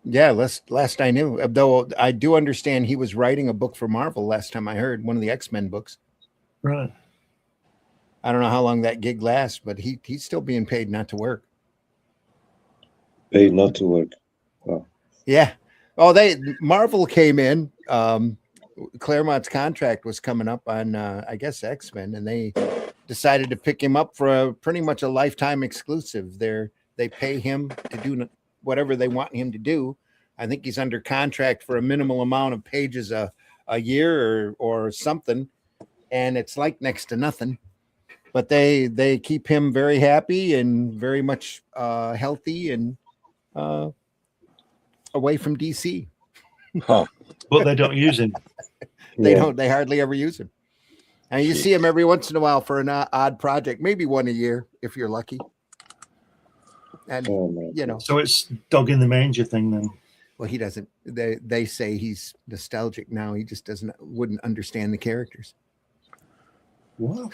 Yeah, last I knew. Though I do understand he was writing a book for Marvel last time I heard, one of the X-Men books. Right. I don't know how long that gig lasts, but he's still being paid not to work. Paid not to work. Wow. Yeah. Oh, Marvel came in. Claremont's contract was coming up on, I guess, X-Men, and they decided to pick him up for pretty much a lifetime exclusive. They pay him to do whatever they want him to do. I think he's under contract for a minimal amount of pages a year or something, and it's like next to nothing. But they keep him very happy and very much healthy and away from DC. Huh. But they don't use him. They Yeah. don't. They hardly ever use him. And you see him every once in a while for an odd project, maybe one a year if you're lucky. And Oh, man. So it's dog in the manger thing then. well, he doesn't. They say he's nostalgic now. He just wouldn't understand the characters. What?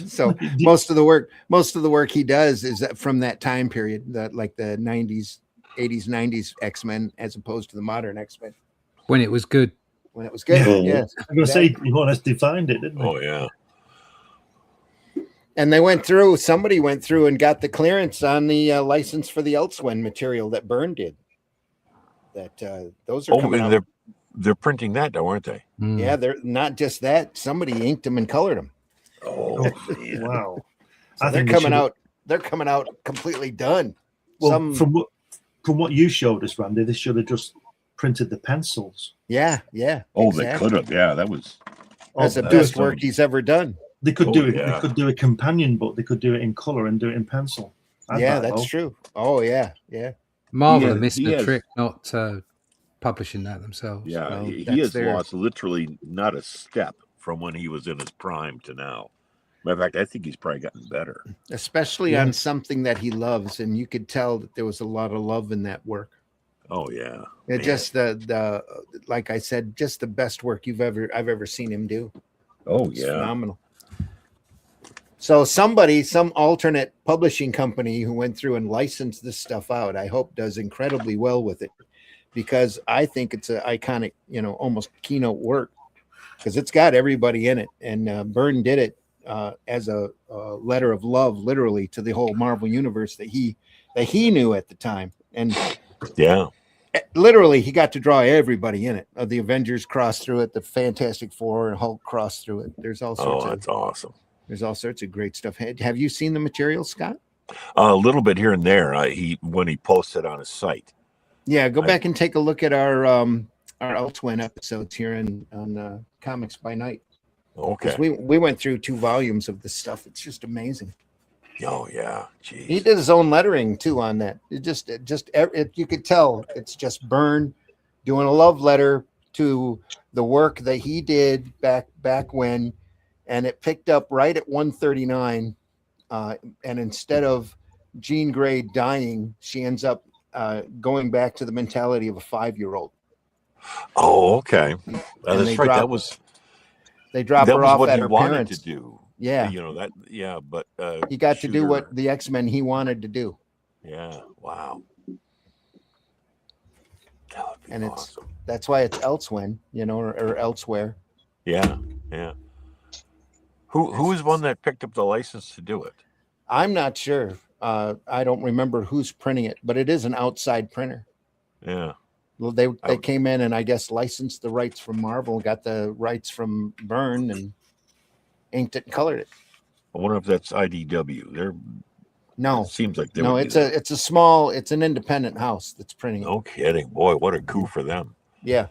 So most of the work he does is from that time period, like the 90s, 80s, 90s X-Men, as opposed to the modern X-Men When it was good. when it was good. Mhm. Yes. I'm going to say he more or less defined it, didn't he? Oh yeah. And somebody went through and got the clearance on the license for the Elsewind material that Byrne did. That those are Oh, coming and out. they're printing that now, aren't they? Mm. Yeah, they're not just that. Somebody inked them and colored them. Oh, man. Wow. So I they're think they coming should- out. They're coming out completely done. Well, from what you showed us, Randy, they should have just printed the pencils. Yeah. Oh, exactly. they could have. Yeah, that was. That's the Oh, best done. work he's ever done. They could Oh, do it. yeah. They could do a companion book. They could do it in color and do it in pencil. Yeah, that's true. Oh yeah. Marvel He have missed he the has- trick not publishing that themselves. Yeah, Well, he that's has their- lost literally not a step from when he was in his prime to now. Matter of fact, I think he's probably gotten better. Especially Yeah. on something that he loves, and you could tell that there was a lot of love in that work. Oh yeah. It Man. just the like I said, just the best work I've ever seen him do. Oh It's yeah. phenomenal. So some alternate publishing company who went through and licensed this stuff out, I hope does incredibly well with it, because I think it's an iconic, almost keynote work, because it's got everybody in it. And Byrne did it as a letter of love, literally, to the whole Marvel universe that he knew at the time. And Yeah. literally, he got to draw everybody in it. The Avengers crossed through it, the Fantastic Four and Hulk crossed through it. There's all sorts of that's awesome. There's all sorts of great stuff. Have you seen the material, Scott? A little bit here and there. When he posted on his site. Yeah, go back and take a look at our Elsewhere episodes here on Comics by Night. Okay. We went through 2 volumes of this stuff. It's just amazing. Oh yeah, geez. He did his own lettering too on that. You could tell it's just Byrne doing a love letter to the work that he did back when, and it picked up right at 139. And instead of Jean Grey dying, she ends up going back to the mentality of a 5-year-old. Oh, okay. That's right. They drop her off at her parents. To do. Yeah, that. Yeah, but he got to do what the X-Men he wanted to do. Yeah. Wow. And awesome. That's why it's Elsewhere, or Elsewhere. Yeah. Yeah. Who is one that picked up the license to do it? I'm not sure. I don't remember who's printing it, but it is an outside printer. Yeah. Well, they came in and I guess licensed the rights from Marvel, got the rights from Byrne, and inked it and colored it. I wonder if that's IDW. No, it seems like it's an independent house that's printing it. No kidding, boy! What a coup for them. Yeah,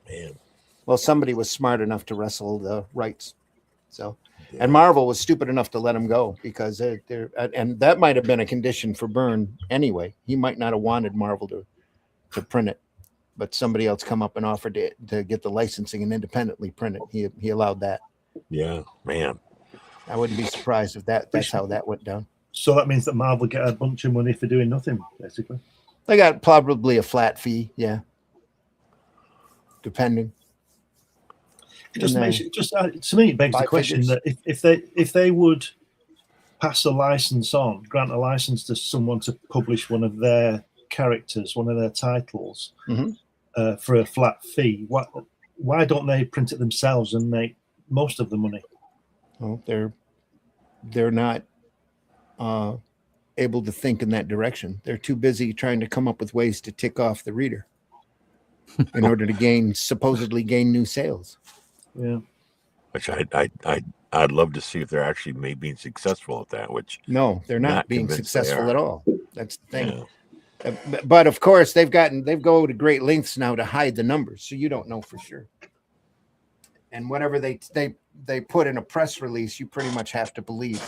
man. Well, somebody was smart enough to wrestle the rights, so. And Marvel was stupid enough to let him go because and that might have been a condition for Byrne anyway. He might not have wanted Marvel to print it, but somebody else come up and offered to get the licensing and independently print it. He allowed that. Yeah, man. I wouldn't be surprised if that's how that went down. So that means that Marvel get a bunch of money for doing nothing, basically. They got probably a flat fee, yeah, depending. To me, it begs the question that if they would pass a license on, grant a license to someone to publish one of their characters, one of their titles, for a flat fee, why don't they print it themselves and make most of the money? Well, they're not able to think in that direction. They're too busy trying to come up with ways to tick off the reader in order to supposedly gain new sales. Yeah, which I'd love to see if they're actually being successful at that. Which no, they're not being successful at all. That's the thing. Yeah. But of course, they've go to great lengths now to hide the numbers, so you don't know for sure. And whatever they put in a press release, you pretty much have to believe.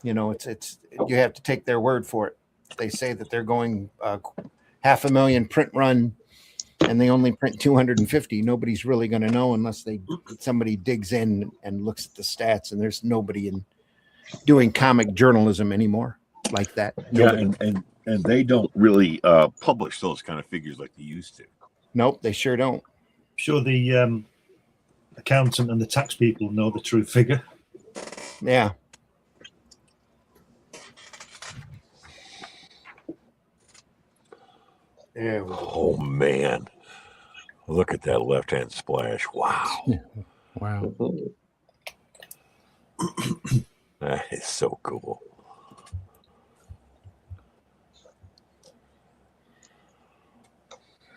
It's you have to take their word for it. They say that they're going 500,000 print run. And they only print 250. Nobody's really going to know unless somebody digs in and looks at the stats. And there's nobody doing comic journalism anymore like that. Yeah, and they don't really publish those kind of figures like they used to. Nope, they sure don't. I'm sure the accountant and the tax people know the true figure. Yeah. Oh man, look at that left-hand splash! Wow, wow, that is so cool.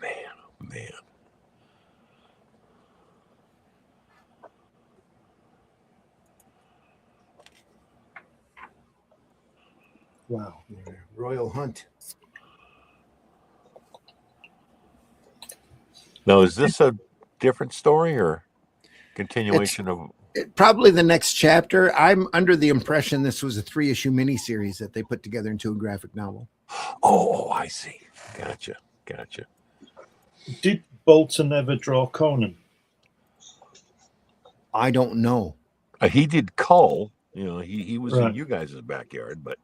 Man, oh man. Wow, Royal Hunt. Now, is this a different story or continuation of? Probably the next chapter. I'm under the impression this was a 3-issue miniseries that they put together into a graphic novel. Oh, I see. Gotcha. Did Bolton ever draw Conan? I don't know. He did Cull. He was in you guys' backyard, but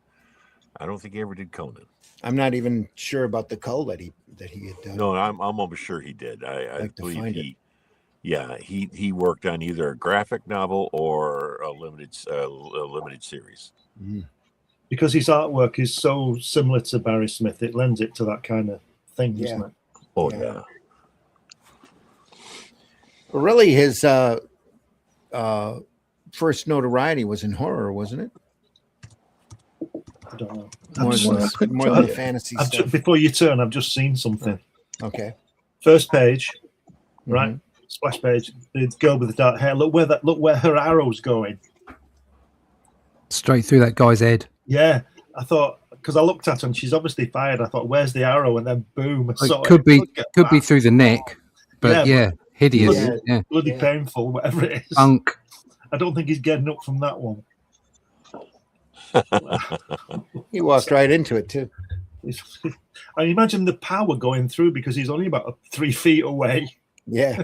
I don't think he ever did Conan. I'm not even sure about the Cull that he had done. No, I'm almost sure he did. I believe he worked on either a graphic novel or a limited series. Because his artwork is so similar to Barry Smith, it lends it to that kind of thing, doesn't it? Oh yeah. Well, really, his first notoriety was in horror, wasn't it? I don't know. More than fantasy stuff. Before you turn, I've just seen something. Okay. First page, right? Splash page. The girl with the dark hair. Look where her arrow's going. Straight through that guy's head. Yeah, I thought, because I looked at her and she's obviously fired. I thought, where's the arrow? And then boom, I saw It could be back. through the neck, but yeah, hideous. Bloody painful, whatever it is. Unk. I don't think he's getting up from that one. He walked right into it too. I imagine the power going through because he's only about 3 feet away. Yeah.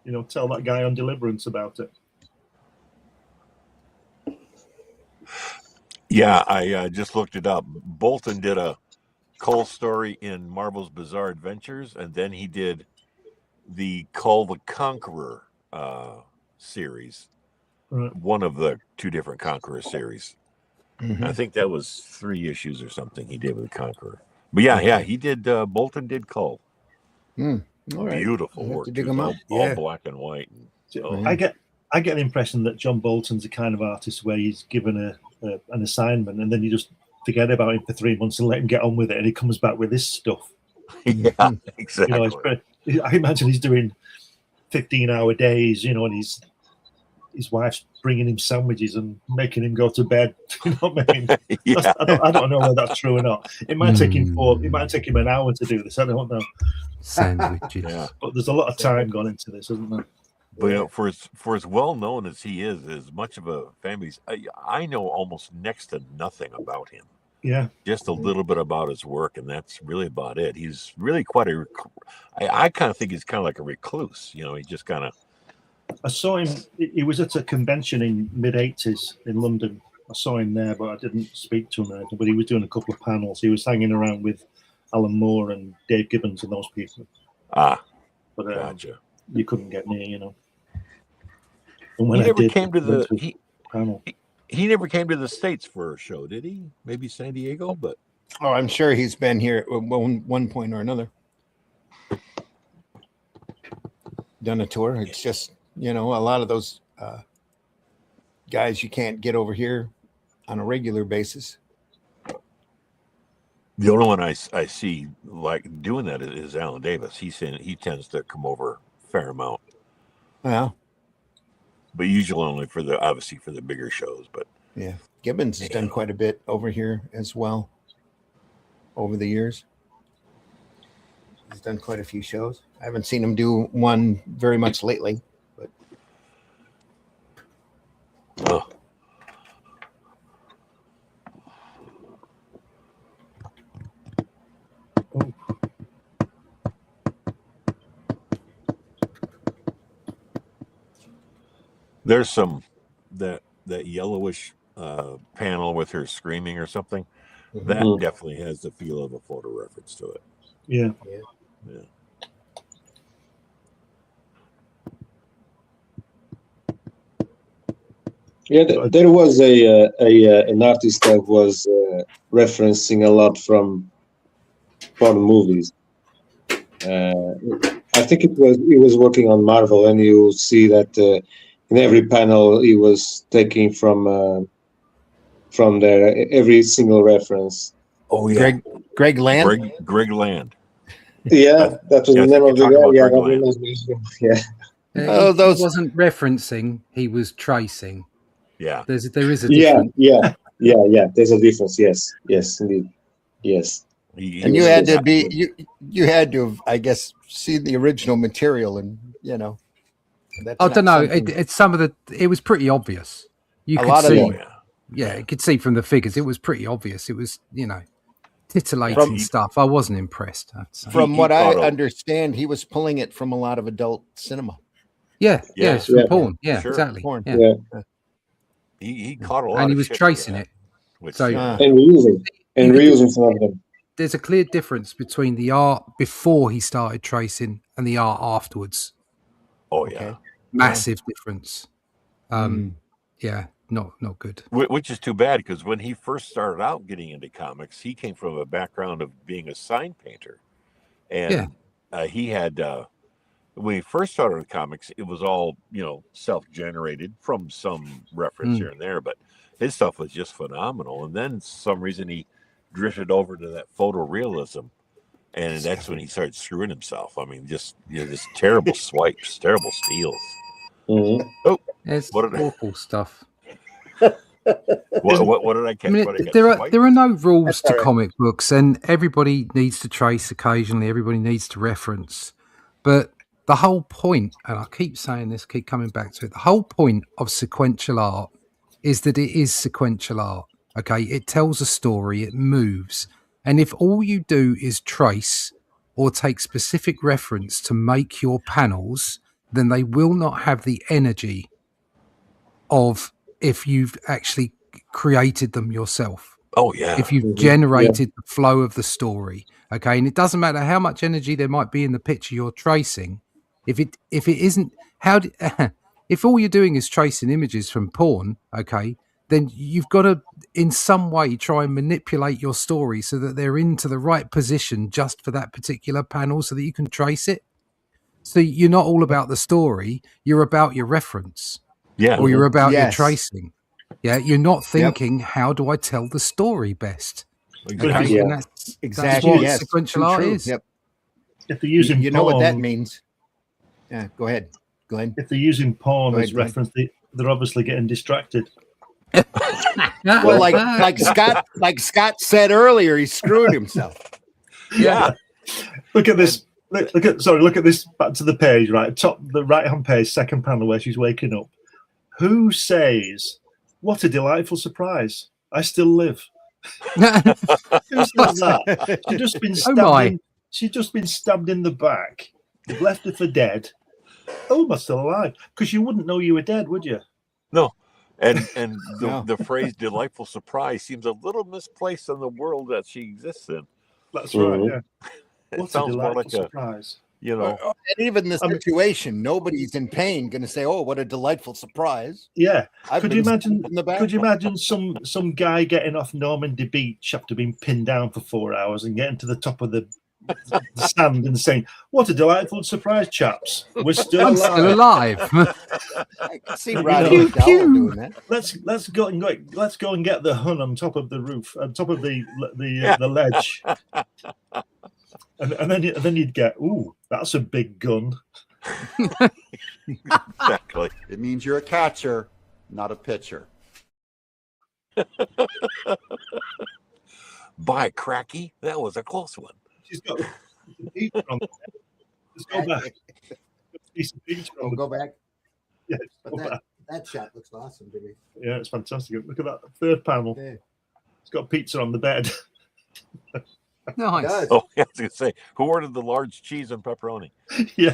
You know, tell that guy on Deliverance about it. Yeah, I just looked it up. Bolton did a Cole story in Marvel's Bizarre Adventures, and then he did the Cole the Conqueror series. Right. One of the 2 different Conqueror series. I think that was 3 issues or something he did with the Conqueror. But yeah, he did. Bolton did Cole. All right. Beautiful work. Dig Too. him up. All black and white. I get the impression that John Bolton's the kind of artist where he's given an assignment and then you just forget about him for 3 months and let him get on with it, and he comes back with this stuff. Yeah, exactly. You know, I imagine he's doing 15-hour days, you know, and his wife's bringing him sandwiches and making him go to bed. You know what I mean? Yeah. I don't know whether that's true or not. It might take him an hour to do this. I don't know. Sandwiches. Yeah. But there's a lot of time gone into this, isn't there? But you know, for as well known as he is, as much of a family, I know almost next to nothing about him. Yeah, just a little bit about his work, and that's really about it. He's really quite I kind of think he's kind of like a recluse. You know, he just kind of. I saw him. He was at a convention in mid-80s in London. I saw him there, but I didn't speak to him. But he was doing a couple of panels. He was hanging around with Alan Moore and Dave Gibbons and those people. But gotcha. You couldn't get near, you know. And he never came to the panel. He never came to the States for a show, did he? Maybe San Diego, but I'm sure he's been here at one point or another. Done a tour. It's just, you know, a lot of those guys you can't get over here on a regular basis. The only one I see like doing that is Alan Davis. He tends to come over a fair amount. Yeah. But usually only for the bigger shows. But yeah, Gibbons has done quite a bit over here as well over the years. He's done quite a few shows. I haven't seen him do one very much lately, but there's some that yellowish panel with her screaming or something. That definitely has the feel of a photo reference to it. Yeah. Yeah, there was an artist that was referencing a lot from porn movies. I think he was working on Marvel, and you see that in every panel he was taking from there every single reference. Oh yeah, Greg Land. Greg Land. Yeah, that was the name of the guy. Yeah, He wasn't referencing; he was tracing. Yeah, there is a difference. Yeah. There's a difference. Yes, indeed. Yes. And you had to be you had to have, I guess, see the original material, and you know. I don't know. It was pretty obvious. You could see. Yeah, you could see from the figures. It was pretty obvious. It was, you know, titillating stuff. I wasn't impressed. From what I understand, he was pulling it from a lot of adult cinema. Yeah, it's from porn. Yeah, sure. Exactly. Porn. Yeah. He caught a lot, and he was tracing it. So and reusing some of them. There's a clear difference between the art before he started tracing and the art afterwards. Oh yeah, massive difference. Yeah, not good. Which is too bad, because when he first started out getting into comics, he came from a background of being a sign painter, and he had when he first started with comics, it was all, you know, self-generated from some reference here and there, but his stuff was just phenomenal. And then for some reason he drifted over to that photorealism, and that's when he started screwing himself. I mean, just just terrible swipes, terrible steals. Mhm. Oh, It's what did awful stuff. what did I catch? I mean, What, I got there are no rules That's to all right. comic books, and everybody needs to trace occasionally. Everybody needs to reference, but the whole point, and I keep saying this, keep coming back to it. The whole point of sequential art is that it is sequential art. Okay, it tells a story, it moves, and if all you do is trace or take specific reference to make your panels, then they will not have the energy of if you've actually created them yourself, Oh yeah, if you've Mhm. generated the flow of the story. Okay, and it doesn't matter how much energy there might be in the picture you're tracing, if it isn't, if all you're doing is tracing images from porn, okay, then you've got to in some way try and manipulate your story so that they're into the right position just for that particular panel so that you can trace it. So you're not all about the story, you're about your reference, yeah. or you're about your Yes. tracing. Yeah, you're not Yep. thinking, how do I tell the story best? Exactly. Okay, Yeah. and that's Exactly. what Yes. sequential Too art true. is. Yep. If they're using You know what that porn, means? Yeah. Go ahead, Glenn. if they're using porn Go ahead, as Glenn. reference, they're obviously getting distracted. Well, like Scott said earlier, he screwed himself. Yeah. Look at this. Look at this. Back to the page, right? Top, the right-hand page, second panel where she's waking up. Who says, "What a delightful surprise! I still live." Who says that? She's just been Oh stabbed. my. She's just been stabbed in the back. They've left her for dead. Oh, am I still alive? Because you wouldn't know you were dead, would you? No. And No. the phrase "delightful surprise" seems a little misplaced in the world that she exists in. That's Mhm. right. Yeah. It What a sounds more delightful like surprise. And even the situation, nobody's in pain going to say, "Oh, what a delightful surprise!" Yeah. I've Could been you imagine? stabbed in the back. Could you imagine some guy getting off Normandy Beach after being pinned down for 4 hours and getting to the top of the sand and saying, "What a delightful surprise, chaps! We're still I'm alive. still alive. I can see You Roddy know. McDowell Pew, pew. doing that. Let's go and get the Hun on top of the roof, on top of the ledge." And then you'd get, "Ooh, that's a big gun." exactly. It means you're a catcher, not a pitcher. By cracky, that was a close one. She's got a feature on the bed. Just go back. Piece of feature on the Go back. Yeah, just But go back. that shot looks awesome to me. Yeah, it's fantastic. Look at that third panel. Yeah. It's got pizza on the bed. Nice. Does. Oh, I was going to say, who ordered the large cheese and pepperoni? Yeah.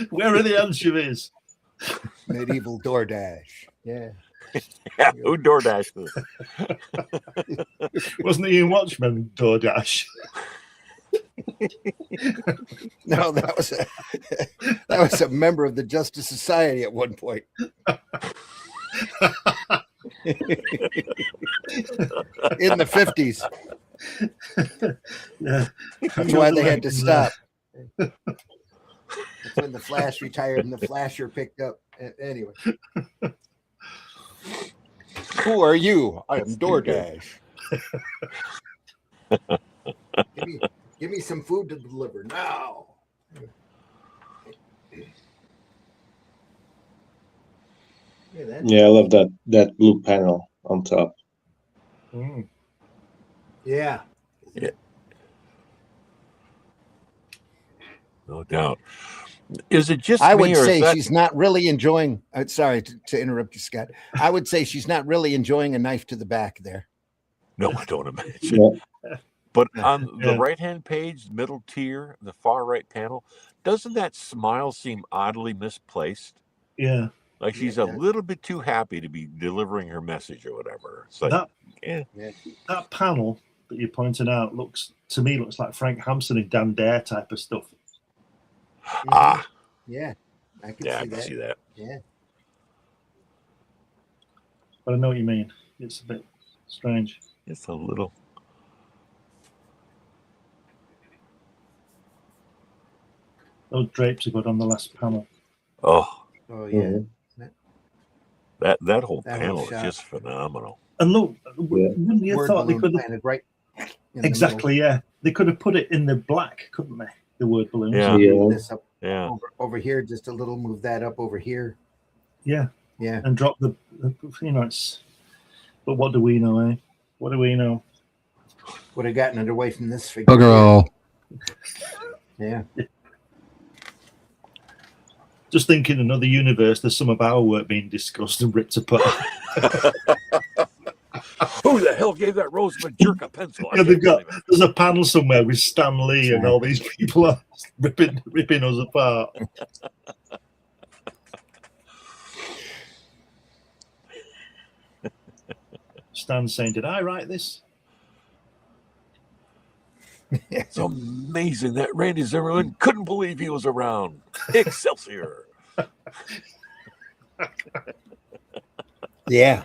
Where are the anchovies? Medieval DoorDash. Yeah. Yeah, who DoorDashed this? Wasn't he in Watchmen, DoorDash? No, that was a member of the Justice Society at one point. In the 50s. Yeah. That's why they had to stop. That's when the Flash retired and the Flasher picked up. Anyway. Who are you? I am DoorDash. Give me some food to deliver now. Yeah, I love that blue panel on top. Mm. Yeah. No doubt. Is it just I me, would or say is that... she's not really enjoying. Sorry to interrupt you, Scott. I would say she's not really enjoying a knife to the back there. No, I don't imagine. Yeah. But on the Yeah. right-hand page, middle tier, the far right panel, doesn't that smile seem oddly misplaced? Yeah. Like she's Yeah, a it does. little bit too happy to be delivering her message or whatever. It's like, That eh. that panel that you're pointing out looks like Frank Hampson and Dan Dare type of stuff. Ah, Yeah. I can yeah, see I can that. see that. Yeah. But I know what you mean. It's a bit strange. It's a little. Those drapes are good on the last panel. Oh, Oh yeah. Mhm. that whole That whole panel is shot. just phenomenal. And look, wouldn't you have Word thought they balloon could have planted right in the exactly? Yeah, they could have put it in the black, couldn't they? The word balloons. Yeah. middle. This up Yeah. over here, just a little. Move that up over here. Yeah. Yeah. And drop the it's. But what do we know, eh? What do we know? Would have gotten it away from this figure. Bugger all. Yeah. Just think in another universe, there's some of our work being discussed and ripped apart. Who the hell gave that Roseman jerk a pencil? Yeah, there's a panel somewhere with Stan Lee and all these people are ripping us apart. Stan's saying, "Did I write this?" It's amazing that Randy Zimmerman couldn't believe he was around. Excelsior. Yeah.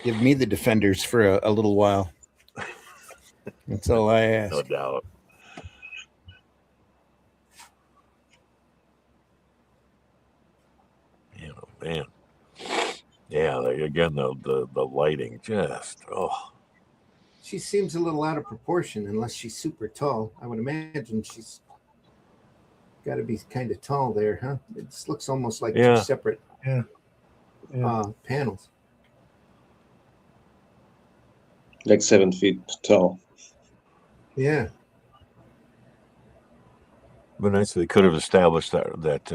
Give me the Defenders for a little while. That's all I ask. No doubt. Man. Yeah, again, the lighting just, She seems a little out of proportion unless she's super tall. I would imagine she's got to be kind of tall there, huh? It just looks almost like two separate panels. Like 7 feet tall. Yeah. But nice if they could have established that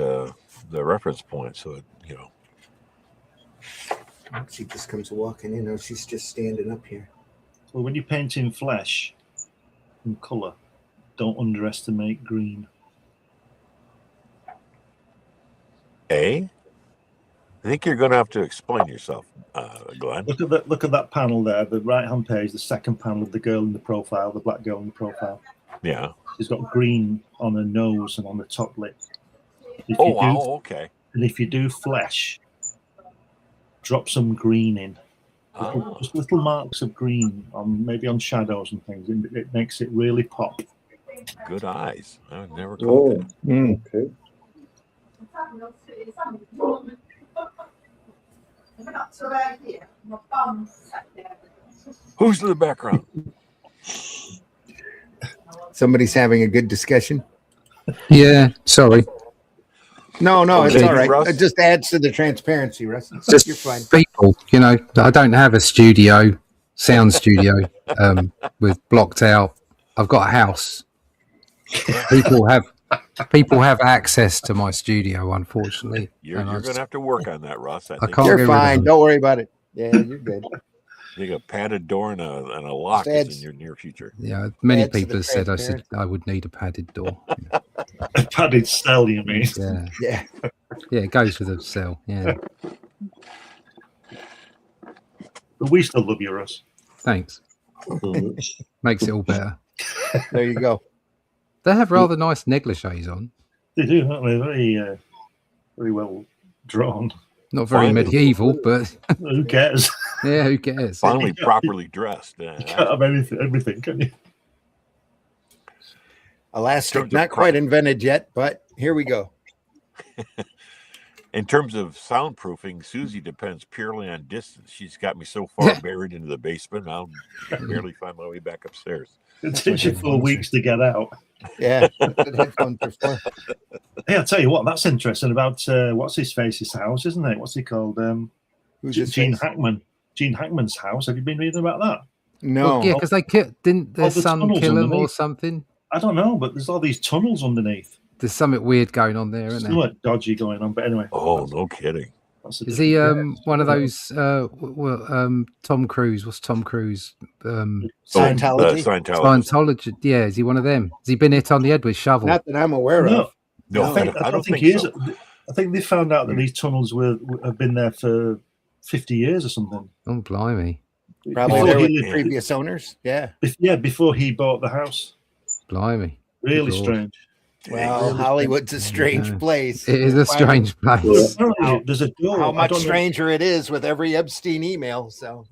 the reference point, so it, She just comes walking in. Oh, she's just standing up here. Well, when you're painting flesh and colour, don't underestimate green. I think you're going to have to explain yourself, Glenn. Look at that panel there, the right-hand page, the second panel of the girl in the profile, the black girl in the profile. Yeah. She's got green on her nose and on the top lip. Okay. And if you do flesh, drop some green in. Just little marks of green maybe on shadows and things. It makes it really pop. Good eyes. I would never caught that. Okay. Who's in the background? Somebody's having a good discussion. Yeah, sorry. No, it's Okay, all right. Russ? It just adds to the transparency, Russ. Just You're fine. people, I don't have a sound studio with blocked out. I've got a house. People have access to my studio, unfortunately. You're going to have to work on that, Russ. I think can't You're get rid of fine. them. Don't worry about it. Yeah, you're good. I think a padded door and a lock is in your near future. Yeah, many Adds to people the have said transparency. I would need a padded door. A padded cell, you mean? Yeah, Yeah. yeah, it goes with a cell. Yeah, But we still love you, Russ. thanks. Makes it all better. There you go. They have rather nice negligees on. They do, aren't they? Very, very well drawn. Not very Finally. medieval, but Who cares? yeah, who cares? Finally properly dressed. You can't have everything, can you? Elastic, not quite invented yet, but here we go. In terms of soundproofing, Susie depends purely on distance. She's got me so far buried into the basement, I'll barely find my way back upstairs. It takes you 4 weeks to get out. Yeah. Headphones are fun. Hey, I'll tell you what, that's interesting about what's his face's house, isn't it? What's he called? Who's his Gene face? Hackman. Gene Hackman's house. Have you been reading about that? No. Well, yeah, because they didn't their the son tunnels kill him or underneath. something? I don't know, but there's all these tunnels underneath. There's something weird going on there, isn't there? Something dodgy going on, but anyway. Oh, no kidding. That's a Is he different- one of those Tom Cruise? What's Tom Cruise? Scientology? Scientology. Yeah, is he one of them? Has he been hit on the head with shovel? Not that I'm aware No, of. No, I don't think he is. I think they found out that these tunnels have been there for 50 years or something. Oh, blimey. Probably Before there he with the lived- previous owners. Yeah. before he bought the house. Blimey. Really Good Lord. strange. Well, Hollywood's a strange Yeah. place. It is a strange place. Apparently, there's a door. How I much don't know- stranger it is with every Epstein email. So,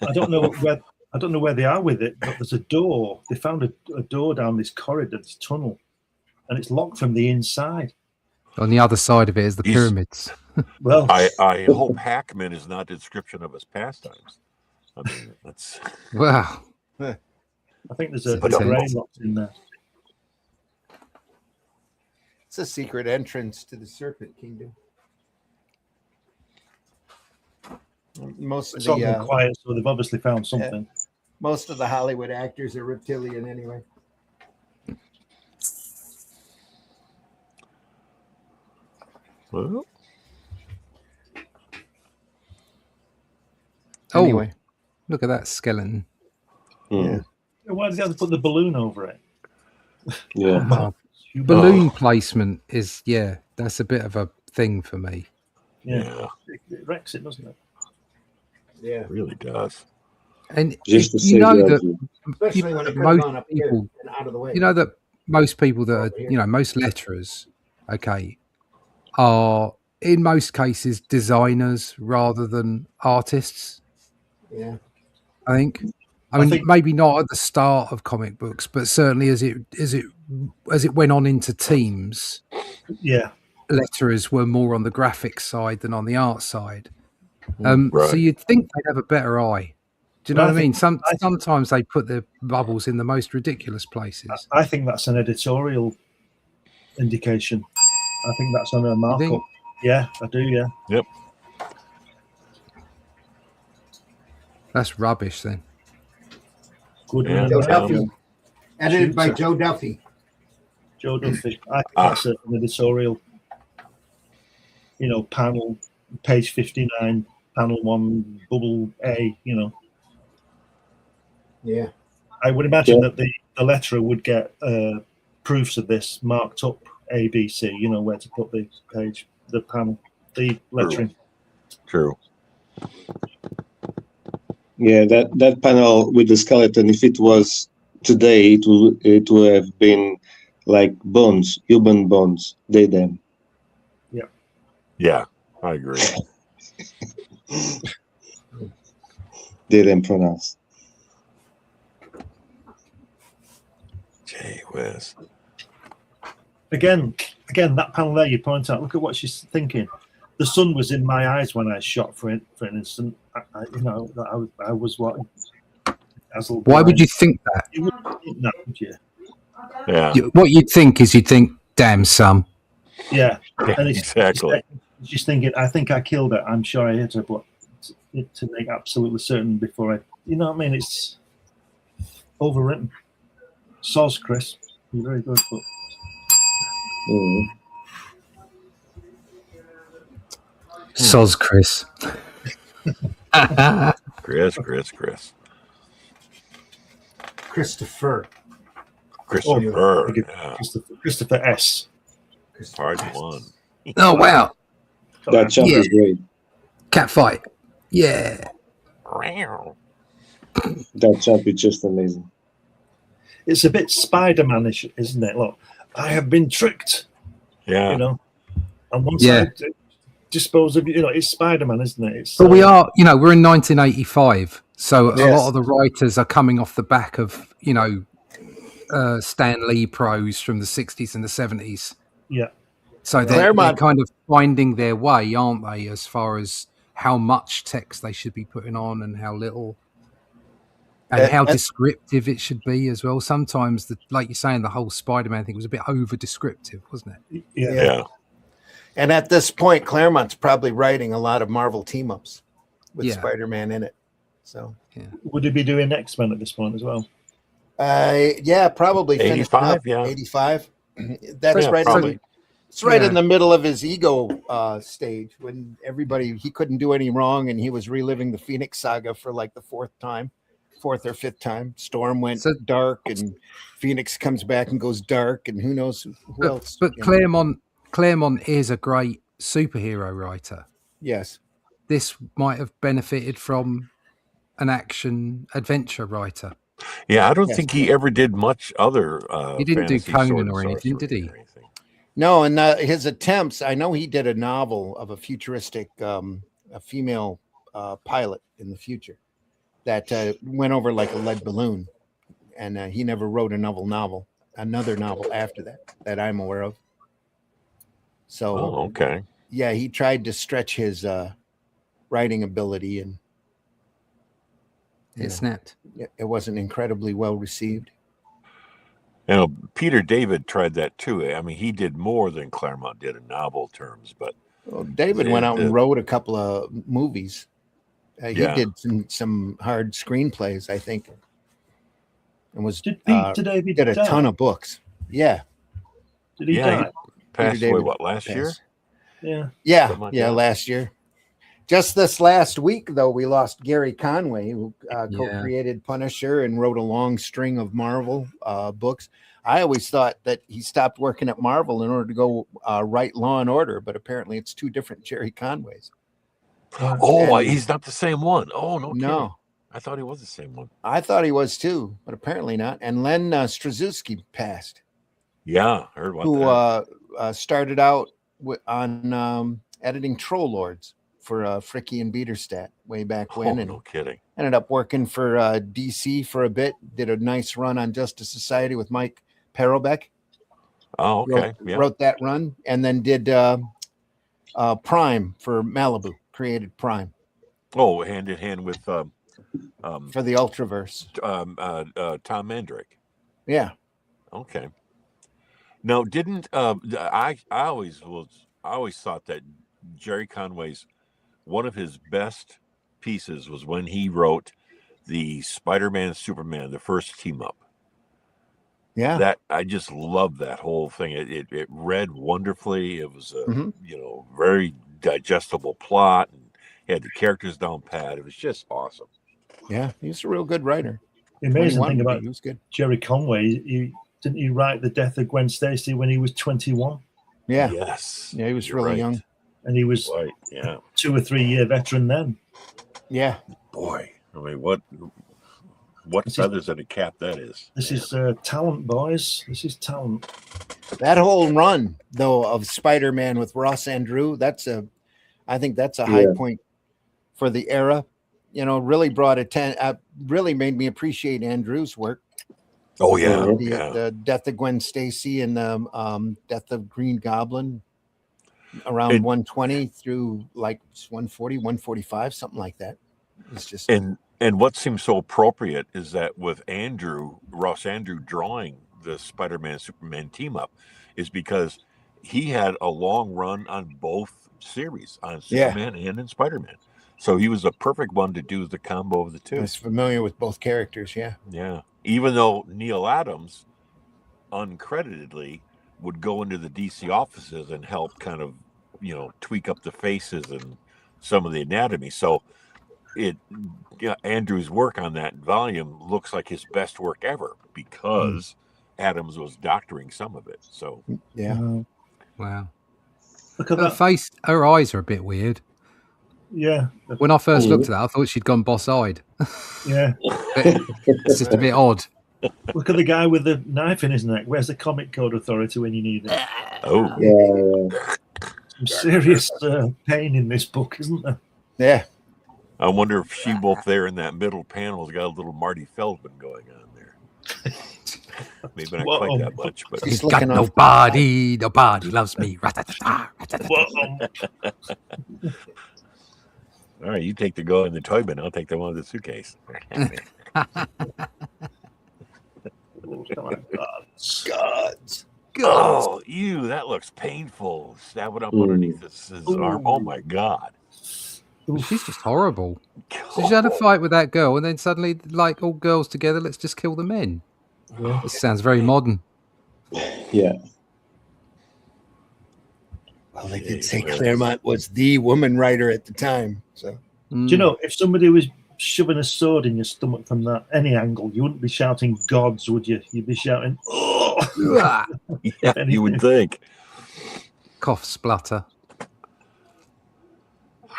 I don't know where they are with it, but there's a door. They found a door down this corridor, this tunnel, and it's locked from the inside. On the other side of it is the pyramids. Well, I hope Hackman is not a description of his pastimes. I mean, that's Wow. I think there's a But grey lot in there. It's a secret entrance to the Serpent Kingdom. Most of It's all been the quiet, so they've obviously found something. most of the Hollywood actors are reptilian anyway. well, Anyway. Oh, look at that skeleton. Mm. Why did they have to put the balloon over it? Yeah. Oh, balloon placement is, that's a bit of a thing for me. Yeah. It wrecks it, doesn't it? Yeah, it really does. And Just to you save know the that idea. especially when it could have most gone up here people, and out of the way. you know that most people that Over are, here. most letterers, are in most cases designers rather than artists. Yeah, I think. I mean, maybe not at the start of comic books, but certainly as it went on into teams, Yeah. letterers were more on the graphic side than on the art side. Right. So you'd think they'd have a better eye. Do you know But what I mean? I think- Sometimes they put their bubbles in the most ridiculous places. I think that's an editorial indication. I think that's on a markup. think? Yeah, I do, yeah. Yep. That's rubbish then. Good Yeah. one. Joe Duffy, edited by Shooter. Joe Duffy. Joe Duffy. I think that's an editorial, panel, page 59, panel 1, bubble A, Yeah, I would imagine that the letterer would get proofs of this marked up A, B, C, where to put the page, the panel, the lettering. True. Yeah, that panel with the skeleton, if it was today, it would have been like bones, human bones, them. Yeah, I agree. Them pronouns. Gee whiz. Again, that panel there you point out, look at what she's thinking. The sun was in my eyes when I shot for an instant. I was what? Why would you think that? You wouldn't think that, would you? Yeah. What you'd think is damn son. Yeah. Yeah, And exactly. She's thinking, I think I killed her. I'm sure I hit her, but to make absolutely certain before I, it's overwritten. Soz, Chris. You're very good, but. Soz Chris. Chris. Christopher. Christopher. Yeah. Christopher S. Part 1. Oh wow. That jump is great. Cat fight. Yeah. That jump is just amazing. It's a bit Spider-Man-ish, isn't it? Look, I have been tricked. Yeah. And once I dispose of it's Spider-Man, isn't it? But we are, we're in 1985, so a lot of the writers are coming off the back of, Stan Lee prose from the 60s and the 70s. Yeah. So they're kind of finding their way, aren't they, as far as how much text they should be putting on and how little. And how descriptive it should be as well. Sometimes, like you're saying, the whole Spider-Man thing was a bit over-descriptive, wasn't it? Yeah. And at this point, Claremont's probably writing a lot of Marvel team-ups with Spider-Man in it. So, would he be doing X-Men at this point as well? Probably 85. Yeah, 85. That's right. Probably. It's right in the middle of his ego stage when he couldn't do any wrong, and he was reliving the Phoenix Saga for like the fourth or fifth time. Storm went dark, and Phoenix comes back and goes dark, and who knows who else. But Claremont is a great superhero writer. Yes. This might have benefited from an action adventure writer. Yeah, I don't think he ever did much other. He didn't do fantasy Conan or anything, did he? No, and his attempts. I know he did a novel of a futuristic, a female pilot in the future that went over like a lead balloon, and he never wrote another novel after that I'm aware of. So, okay. yeah, he tried to stretch his writing ability, and It snapped. it wasn't incredibly well received. You know, Peter David tried that too. I mean, he did more than Claremont did in novel terms, but Well, David went out and wrote a couple of movies. He did some hard screenplays, I think, and was Did Peter David did a die? ton of books. Yeah. Did he die? He passed Peter away, David what, last year? Yeah. Yeah, Something like yeah, that. last year. Just this last week, though, we lost Gary Conway, who co-created Punisher and wrote a long string of Marvel books. I always thought that he stopped working at Marvel in order to go write Law and Order, but apparently it's two different Jerry Conways. Oh, And- he's not the same one. Oh, no, No. kidding. I thought he was the same one. I thought he was too, but apparently not. And Len Straczewski passed, Yeah, I heard about who that. started out on editing Troll Lords for Fricky and Biederstadt way back when, and no kidding. ended up working for DC for a bit. Did a nice run on Justice Society with Mike Perelbeck. Oh, okay. Wrote that run, and then did Prime for Malibu. Created Prime. Oh, hand in hand with for the Ultraverse. Tom Mandrake. Yeah. Okay. Now, didn't I always thought that Jerry Conway's one of his best pieces was when he wrote the Spider-Man Superman, the first team up. Yeah. That I just loved that whole thing. It read wonderfully. It was a very digestible plot, and he had the characters down pat. It was just awesome. Yeah, he's a real good writer. The amazing thing He about was good. Jerry Conway, didn't he write The Death of Gwen Stacy when he was 21? Yeah. Yes. Yeah, he was really young. And he was 2 or 3 year veteran then. Yeah. Boy, I mean, what feathers in a cap that is. This is talent, boys. This is talent. That whole run, though, of Spider-Man with Ross Andrew, I think that's a high point for the era. You know, really really made me appreciate Andrew's work. Oh yeah, the Death of Gwen Stacy and the Death of Green Goblin, around 120 through like 140, 145, something like that. It's just and what seems so appropriate is that with Ross Andrew drawing the Spider-Man Superman team up, is because he had a long run on both series, on Superman and in Spider-Man. So he was a perfect one to do the combo of the two. I was familiar with both characters, yeah. Yeah. Even though Neil Adams, uncreditedly, would go into the DC offices and help kind of, tweak up the faces and some of the anatomy. So Andrew's work on that volume looks like his best work ever because Adams was doctoring some of it. So yeah. Wow. Look at Her face, her eyes are a bit weird. Yeah. When I first looked at that, I thought she'd gone boss-eyed. Yeah. It's just a bit odd. Look at the guy with the knife in his neck. Where's the Comic Code Authority when you need it? Oh. Yeah. Some serious pain in this book, isn't there? Yeah. I wonder if She-Wolf there in that middle panel has got a little Marty Feldman going on there. Maybe not quite that much, but he's got nobody loves me. All right, you take the go in the toy bin. I'll take the one with the suitcase. Gods. Oh, that looks painful. Stab it up underneath his arm. Oh my God. She's just horrible. So she had a fight with that girl, and then suddenly, like all girls together, let's just kill the men. Yeah. This sounds very modern. Yeah. Well, they did say Claremont was the woman writer at the time. So, do you know, if somebody was shoving a sword in your stomach from any angle, you wouldn't be shouting "gods," would you? You'd be shouting, "Oh!" Yeah, you would think. Cough splutter.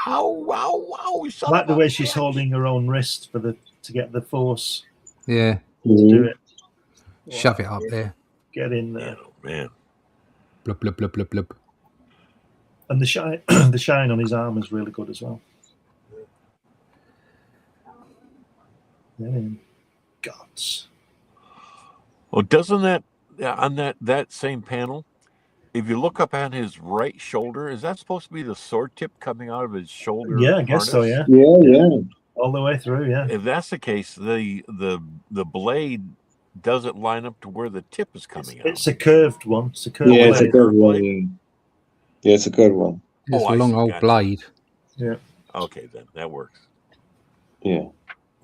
Ow! I like the way she's holding her own wrist to get the force. Yeah. To do it. Shove it up there. Get in there. Oh, man. Blub, blub, blub, blub, blub. And the shine on his arm is really good as well. Gods. Well, doesn't that on that same panel, if you look up on his right shoulder, is that supposed to be the sword tip coming out of his shoulder? Yeah, I guess so. harness? Yeah. All the way through. Yeah. If that's the case, the blade doesn't line up to where the tip is coming out. It's a curved one. It's a curved Yeah, it's a blade. curved one. Yeah, it's a curved one. It's I a long see, old gotcha. blade. Yeah. Okay, then that works. Yeah.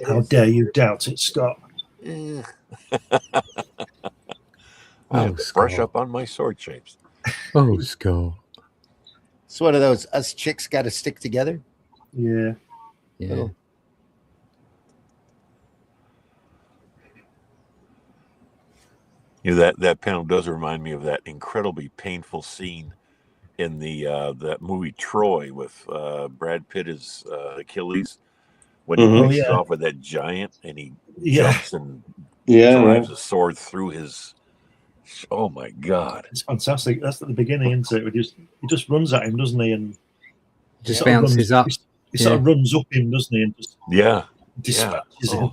How dare you doubt it, Scott? I Oh, have to brush Scott. up on my sword shapes. Oh, Scott. It's one of those us chicks got to stick together. Yeah. Yeah. Little- You know, that panel does remind me of that incredibly painful scene in the that movie Troy with Brad Pitt as Achilles when he Mhm. faces off with that giant and he Yeah. jumps and Yeah. drives a sword through his. Oh my God! It's fantastic. That's at the beginning, isn't it? He just runs at him, doesn't he? And Just sort of bounces up. He sort of runs up him, doesn't he? And just Yeah, dispatches yeah.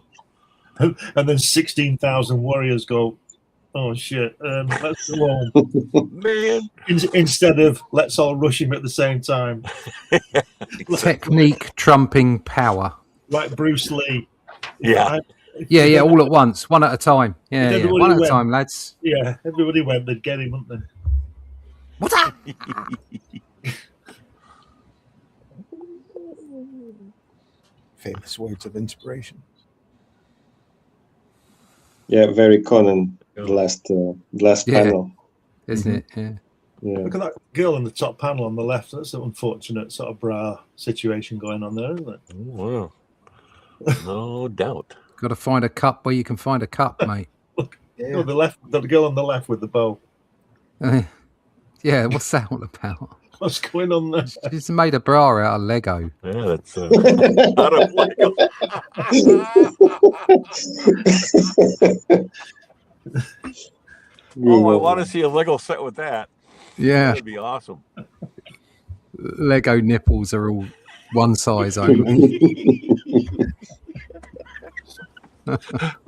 him. And then 16,000 warriors go, oh shit, let's go home. Man, Instead of let's all rush him at the same time. Technique trumping power. Like Bruce Lee. Yeah. Yeah, all at once, one at a time. Yeah, If yeah, everybody one at a went- time, lads. Yeah, everybody went, they'd get him, wouldn't they? What's that? Famous words of inspiration. Yeah, very Conan. The last Yeah. panel. Isn't it? Yeah. Yeah. Look at that girl in the top panel on the left. That's an unfortunate sort of bra situation going on there, isn't it? Wow. No doubt. Got to find a cup where you can find a cup, mate. No, the girl on the left with the bow. Yeah, what's that all about? What's going on there? She's made a bra out of Lego. Yeah, that's out of Lego. Oh, I want to see a Lego set with that. Yeah. That'd be awesome. Lego nipples are all one size only.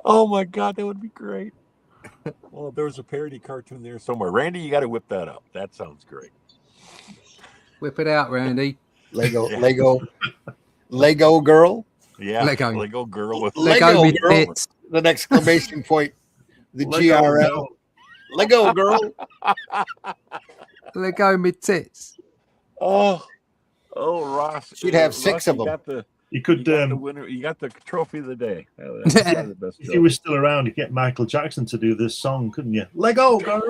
Oh my God, that would be great. Well, there was a parody cartoon there somewhere. Randy, you got to whip that up. That sounds great. Whip it out, Randy. Lego girl. Yeah, Lego girl with Lego with girl. tits. An exclamation point. The Lego GRL. girl. Lego girl. Lego mid tits. Oh, Ross. She'd have Ross, 6 of you them. got the You could, the winner. You got the trophy of the day. That's probably the best if joke. you were still around, you'd get Michael Jackson to do this song, couldn't you? Lego girl.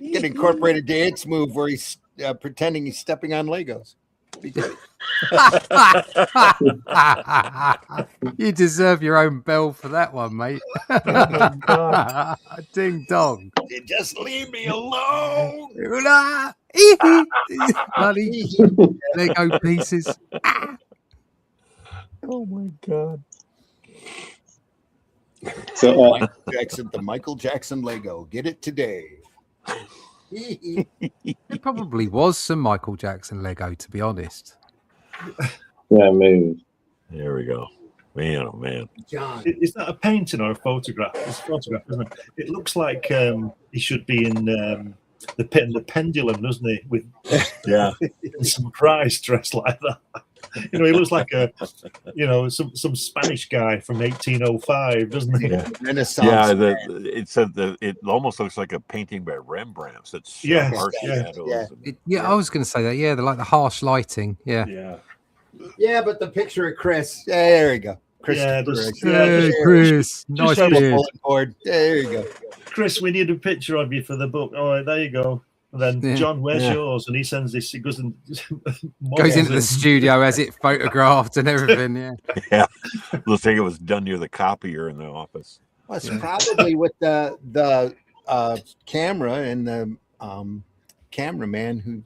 Get incorporated dance move where he's pretending he's stepping on Legos. Be great. You deserve your own bell for that one, mate. Ding dong. Just leave me alone. Bloody Lego pieces. Oh my God. So The Michael Jackson Lego. Get it today. There probably was some Michael Jackson Lego, to be honest. yeah, maybe. There we go. Man, oh man. John. Is that a painting or a photograph? It's a photograph, isn't it? It looks like he should be in the Pit and the Pendulum, doesn't he? With some prize dressed like that. You know, he looks like some Spanish guy from 1805, doesn't he? Yeah. Renaissance. Yeah, it almost looks like a painting by Rembrandt. It's Yes, harsh yeah. shadows. I was going to say that. Yeah, the harsh lighting. Yeah. Yeah. Yeah, but the picture of Chris. Yeah, there you go. Chris. Yeah, Chris. Nice show the beard. Bullet board. There you go. Chris, we need a picture of you for the book. All right, there you go. And then Yeah. John, where's Yeah. yours? And he sends this. He goes and Goes into the studio, has it photographed and everything. Yeah. Yeah. Looks like it was done near the copier in the office. Well, it's probably with the camera and the cameraman who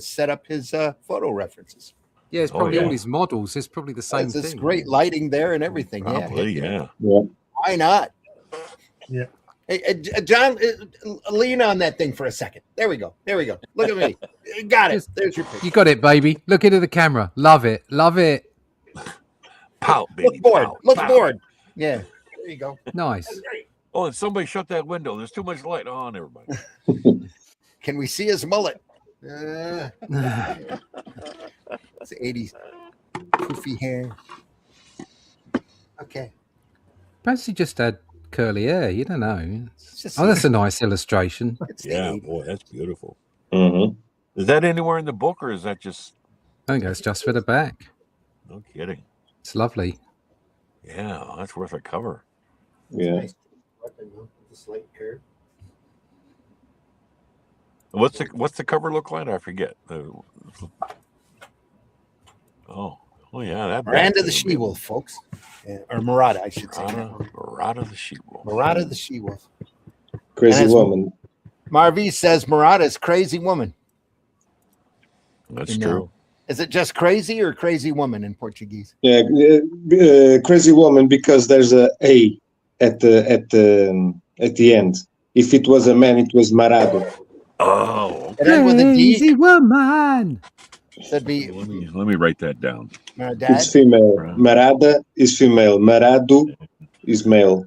set up his photo references. Yeah, it's probably yeah. all his models. It's probably the same It's this thing. great lighting there and everything. Probably, Yeah. yeah. Why not? Yeah. Hey, John, lean on that thing for a second. There we go. Look at me. You got it. There's your picture. You got it, baby. Look into the camera. Love it. Love it. Pout, baby. Look bored. pout, Look pout. bored. Yeah. There you go. Nice. That's great. Oh, and somebody shut that window. There's too much light. Oh, never mind. Can we see his mullet? It's 80s. Poofy hair. Okay. Perhaps he just had curly hair. You don't know. Just Oh, that's a nice illustration. Yeah, boy, that's beautiful. Mm-hmm. Is that anywhere in the book, or is that just? I think it's just for the back. No kidding. It's lovely. Yeah, that's worth a cover. Yeah. Nice weapon, though, with the slight curve. What's the cover look like? I forget. Oh yeah, that MARADA the She-Wolf, folks. Yeah, or MARADA, I should say. MARADA the She-Wolf. MARADA the She-Wolf. Crazy woman. Marvi says MARADA is crazy woman. That's true. Is it just crazy or crazy woman in Portuguese? Yeah, crazy woman, because there's a at the end. If it was a man, it was MARADA. Oh, and then with a D, Crazy woman. That'd be. Let me write that down. It's female. MARADA is female. MARADO is male.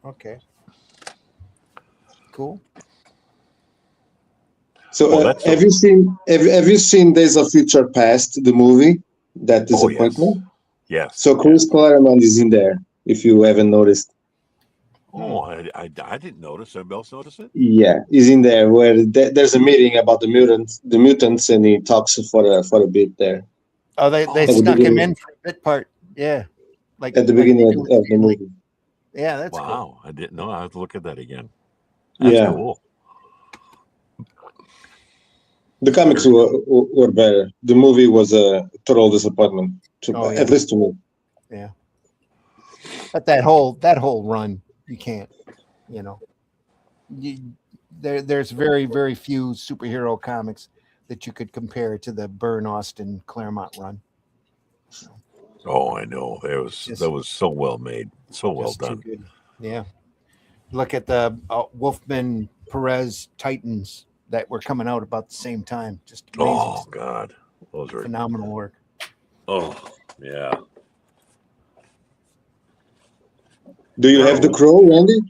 Okay. Cool. So have you seen Days of Future Past, the movie? That disappointment? Yes. So Chris Claremont is in there, if you haven't noticed. Oh, I didn't notice. Anybody else notice it? Yeah, he's in there where there's a meeting about the mutants, and he talks for a bit there. Oh, they snuck him in for a bit part. Yeah. Like at the beginning of the movie. Yeah, that's cool. Cool. I didn't know. I have to look at that again. That's cool. The comics were better. The movie was a total disappointment, at least to me. Yeah. But that whole run, you can't, there's very, very few superhero comics that you could compare to the Byrne Austin Claremont run. So, oh, I know. That was so well made, so well done. Yeah. Look at the Wolfman Perez Titans that were coming out about the same time. Just amazing. Oh God, those are phenomenal work. Oh yeah. Do you have the Crow, Randy?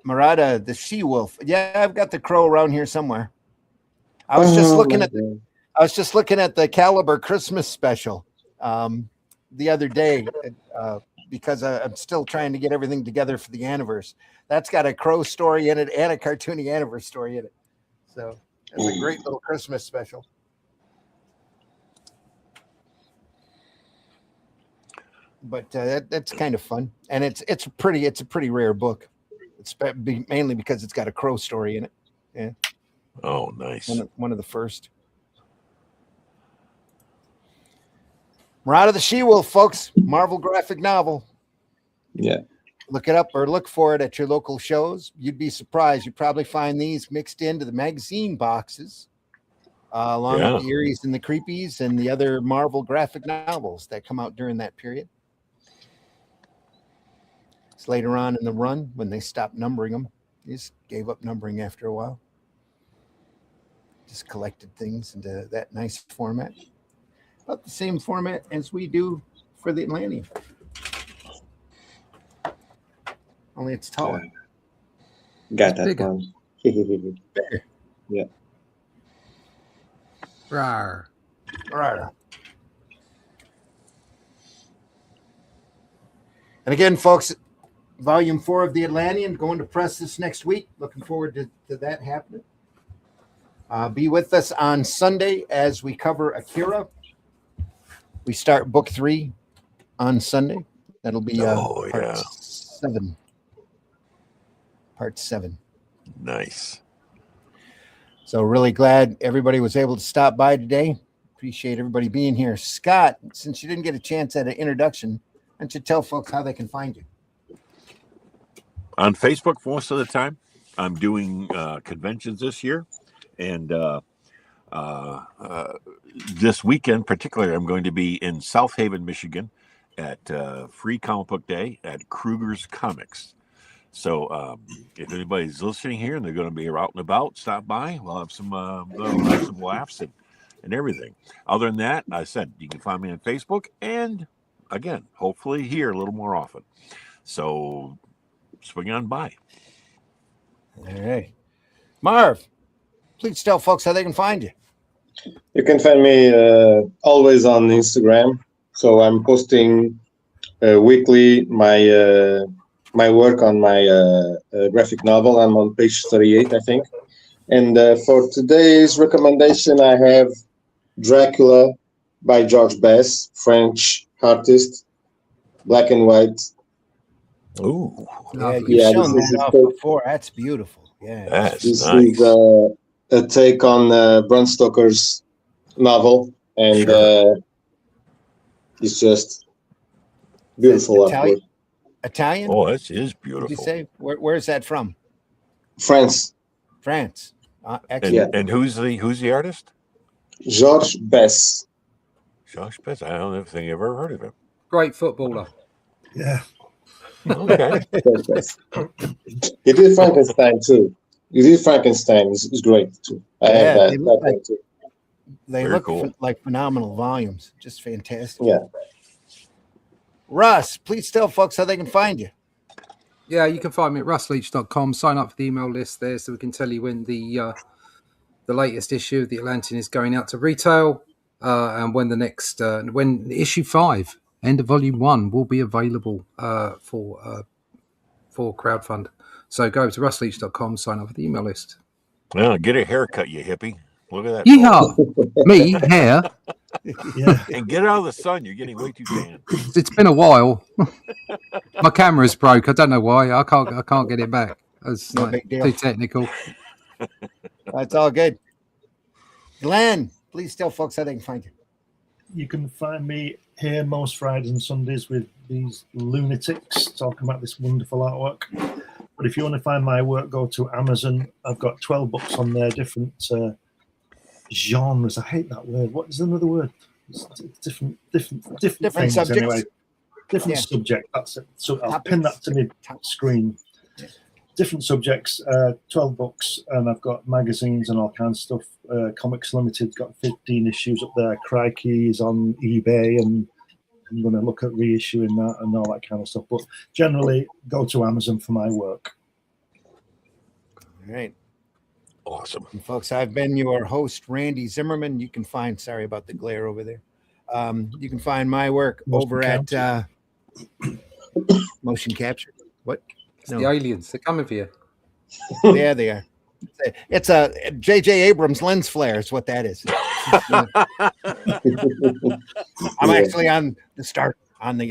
MARADA the She-Wolf. Yeah, I've got the Crow around here somewhere. I was just looking at the Caliber Christmas special the other day because I'm still trying to get everything together for the Anniversary. That's got a Crow story in it and a cartoony Anniversary story in it. So it's a great little Christmas special. But that's kind of fun, and it's a pretty rare book. It's mainly because it's got a Crow story in it. Yeah. Oh, nice. One of the first. MARADA the She-Wolf, folks. Marvel graphic novel. Yeah. Look it up or look for it at your local shows. You'd be surprised. You'd probably find these mixed into the magazine boxes, along with the Eries and the Creepies and the other Marvel graphic novels that come out during that period. It's later on in the run when they stopped numbering them. They just gave up numbering after a while. Just collected things into that nice format. About the same format as we do for the Atlantean. Only it's taller. Got that one. Bigger. Yeah. Rawr. Rawr. And again, folks, Volume 4 of the Atlantean going to press this next week. Looking forward to that happening. Be with us on Sunday as we cover Akira. We start book 3 on Sunday. That'll be part 7. Part 7. Nice. So really glad everybody was able to stop by today. Appreciate everybody being here. Scott, since you didn't get a chance at an introduction, why don't you tell folks how they can find you? On Facebook most of the time. I'm doing conventions this year. And this weekend, particularly, I'm going to be in South Haven, Michigan at Free Comic Book Day at Kruger's Comics. So if anybody's listening here and they're going to be out and about, stop by. We'll have some laughs and everything. Other than that, I said you can find me on Facebook and, again, hopefully here a little more often. So swing on by. All right. Marv, please tell folks how they can find you. You can find me always on Instagram. So I'm posting weekly my work on my graphic novel. I'm on page 38, I think. And for today's recommendation, I have Dracula by George Bess, French artist, black and white. Ooh, You've shown that off before. That's beautiful. Yeah, that's this nice. is a take on Bram Stoker's novel, and it's just beautiful. Italian? Oh, that is beautiful. Did you say where is that from? France. France. Excellent. And who's the artist? George Bess. George Bess. I don't think I've ever heard of him. Great footballer. Yeah. Okay. He did Frankenstein too. He did Frankenstein. It's great too. I have that too. They Very look cool. like phenomenal volumes. Just fantastic. Yeah. Russ, please tell folks how they can find you. Yeah, you can find me at russleach.com. Sign up for the email list there so we can tell you when the latest issue of the Atlantean is going out to retail, and when the next when issue 5, end of volume 1, will be available for crowdfund. So go to russleach.com, sign up for the email list. Well, get a haircut, you hippie. Look at that. Yeehaw! Me, hair. Yeah. And get out of the sun. You're getting way too tan. It's been a while. My camera's broke. I don't know why. I can't get it back. It's No big deal. too technical. That's all good. Glenn, please tell folks how they can find you. You can find me here most Fridays and Sundays with these lunatics talking about this wonderful artwork. But if you want to find my work, go to Amazon. I've got 12 books on there, different genres. I hate that word. What is another word? It's different things subjects. anyway. Different subject. That's it. So I'll pin that to my screen. Yeah. Different subjects, 12 books, and I've got magazines and all kinds of stuff. Comics Limited got 15 issues up there. Crikey is on eBay, and I'm going to look at reissuing that and all that kind of stuff. But generally, go to Amazon for my work. All right. Awesome. And folks, I've been your host, Randy Zimmerman. You can find, sorry about the glare over there. You can find my work over at Motion Capture. What? It's the aliens. They're coming for you. Yeah, they are. It's a J.J. Abrams lens flare is what that is. I'm actually on the start on the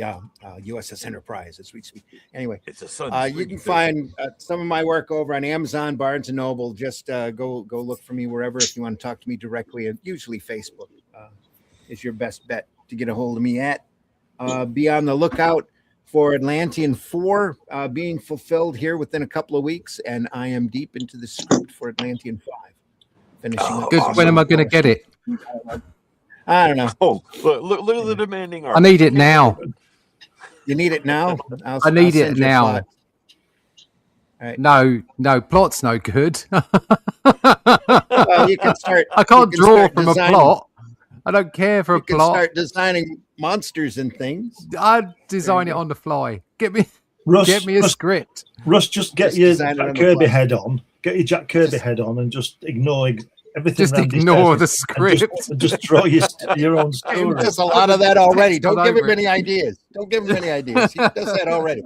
USS Enterprise as we speak. Anyway, it's a sun. You can find some of my work over on Amazon, Barnes and Noble. Just go look for me wherever if you want to talk to me directly. And usually Facebook is your best bet to get a hold of me at. Be on the lookout for Atlantean 4 being fulfilled here within a couple of weeks, and I am deep into the script for Atlantean 5. Finishing up. Good. When am I going to get it? I don't know. Oh, look at the demanding art. I need it now. You need it now? I need it now. Right. No, plot's no good. You can start. I can't draw from a plot. I don't care for a plot. You can start designing monsters and things. I'd design it on the fly. Get me a script. Russ, just get your Jack Kirby head on. Get your Jack Kirby head on and just ignore everything. Just ignore the script. And just draw your own story. He does a lot of that already. Don't give him any ideas. Don't give him any ideas. He does that already.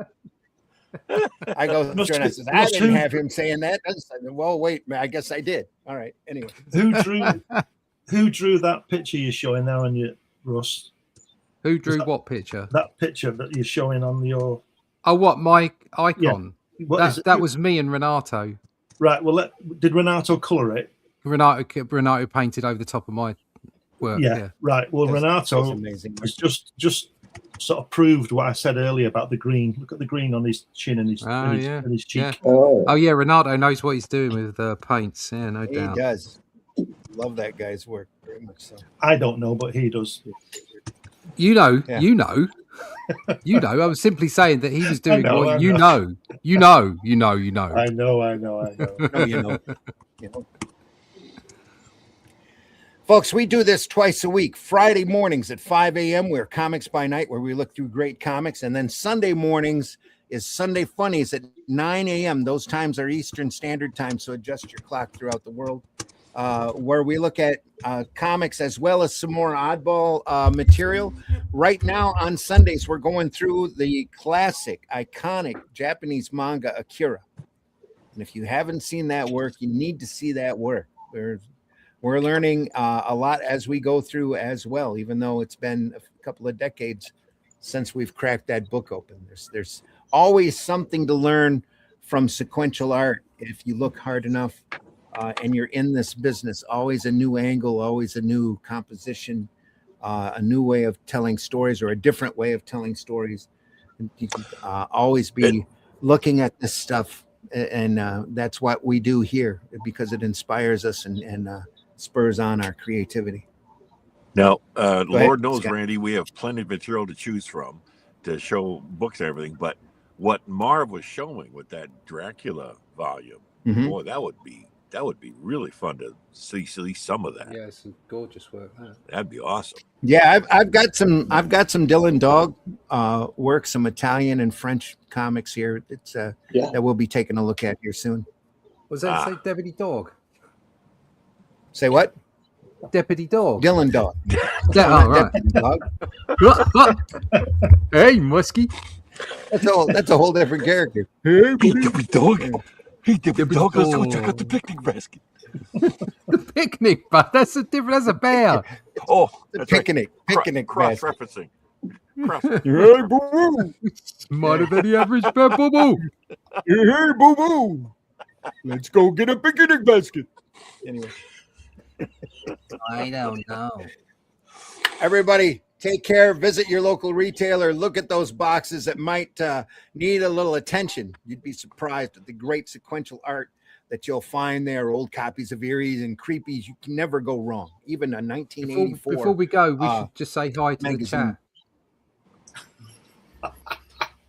I go through and I says, I didn't have him saying that. Well, wait, I guess I did. All right. Anyway. Who drew that picture you're showing now on your Russ? Who drew what picture? That picture that you're showing on your. Oh, what, my icon? Yeah. That was me and Renato. Right. Well, did Renato colour it? Renato painted over the top of my work. Yeah. Right. Well, Renato has just sort of proved what I said earlier about the green. Look at the green on his chin and his cheek. Yeah. Oh yeah, Renato knows what he's doing with paints. Yeah, no doubt. He does. Love that guy's work very much. So I don't know, but he does. You know. I was simply saying that he was doing what you know. You know. I know. No, you know. Folks, we do this twice a week. Friday mornings at 5 a.m. We're Comics by Night, where we look through great comics. And then Sunday mornings is Sunday Funnies at 9 a.m. Those times are Eastern Standard Time, so adjust your clock throughout the world, where we look at comics as well as some more oddball material. Right now on Sundays, we're going through the classic, iconic Japanese manga Akira. And if you haven't seen that work, you need to see that work. We're learning a lot as we go through as well, even though it's been a couple of decades since we've cracked that book open. There's always something to learn from sequential art if you look hard enough and you're in this business. Always a new angle, always a new composition, a new way of telling stories or a different way of telling stories. You can always be looking at this stuff, and that's what we do here because it inspires us and spurs on our creativity. Now, Lord knows, Scott. Randy, we have plenty of material to choose from to show books and everything. But what Marv was showing with that Dracula volume, boy, that would be really fun to see some of that. Yeah, some gorgeous work. That'd be awesome. Yeah, I've got some Dylan Dog work, some Italian and French comics here. It's that we'll be taking a look at here soon. Was that say Deputy Dog? Say what? Deputy Dog. Dylan Dog. Right. Deputy Dog. Hey, Muskie. That's a whole different character. Hey, Deputy Dog. Hey, Deputy Dog. Let's go check out the picnic basket. The picnic, but that's a bear. Oh, the that's picnic. Right. Picnic Cross basket. referencing. Hey, boo boo. Smarter than the average bear, boo boo. Hey, boo boo. Let's go get a picnic basket. Anyway. I don't know. Everybody, take care. Visit your local retailer. Look at those boxes that might need a little attention. You'd be surprised at the great sequential art that you'll find there. Old copies of Eries and Creepies. You can never go wrong. Even a 1984. Before we go, we should just say hi to magazine. the chat.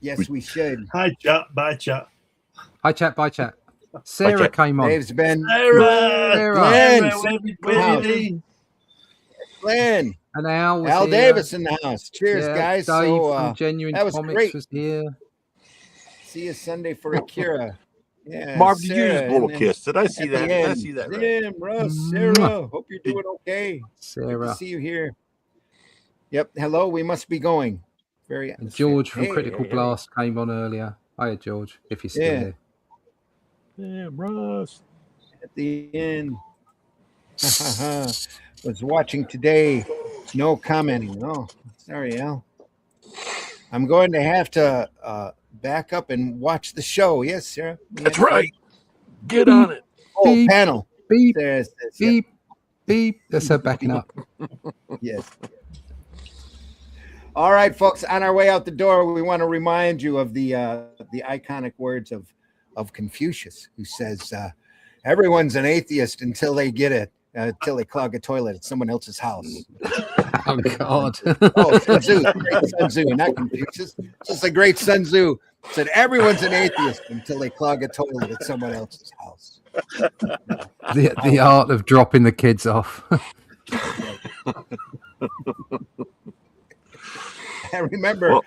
Yes, we should. Hi, chat. Bye, chat. Hi, chat. Bye, chat. Sarah came on. Dave's been. Sarah. Glenn. And Al was Al here. Davis in the house. Cheers, Yeah, guys. Dave So from Genuine that was Comics great. was here. See you Sunday for Akira. Yeah, Marv, did you Sarah, use a little and then kiss? Did I see at that? the Did I end, see that right? Jim, Russ, Sarah. Hope you're doing okay. Good to Sarah. see you here. Yep. Hello. We must be going. Very. And George from Hey, Critical hey, Blast came on earlier. Hiya, George, if you're still Yeah. here. Yeah, Russ. At the end. Was watching today. No commenting. Oh, sorry, Al. I'm going to have to back up and watch the show. Yes, Sarah. That's right. Get on it. Oh, Beep. panel. Beep, There's this. beep, beep. That's her backing up. Yes. All right, folks. On our way out the door, we want to remind you of the iconic words of Confucius, who says, "Everyone's an atheist until they get it, until they clog a toilet at someone else's house." Oh, God. Oh, Sun Tzu, great Sun Tzu, not Confucius. Just a great Sun Tzu said, "Everyone's an atheist until they clog a toilet at someone else's house." The art of dropping the kids off. And remember,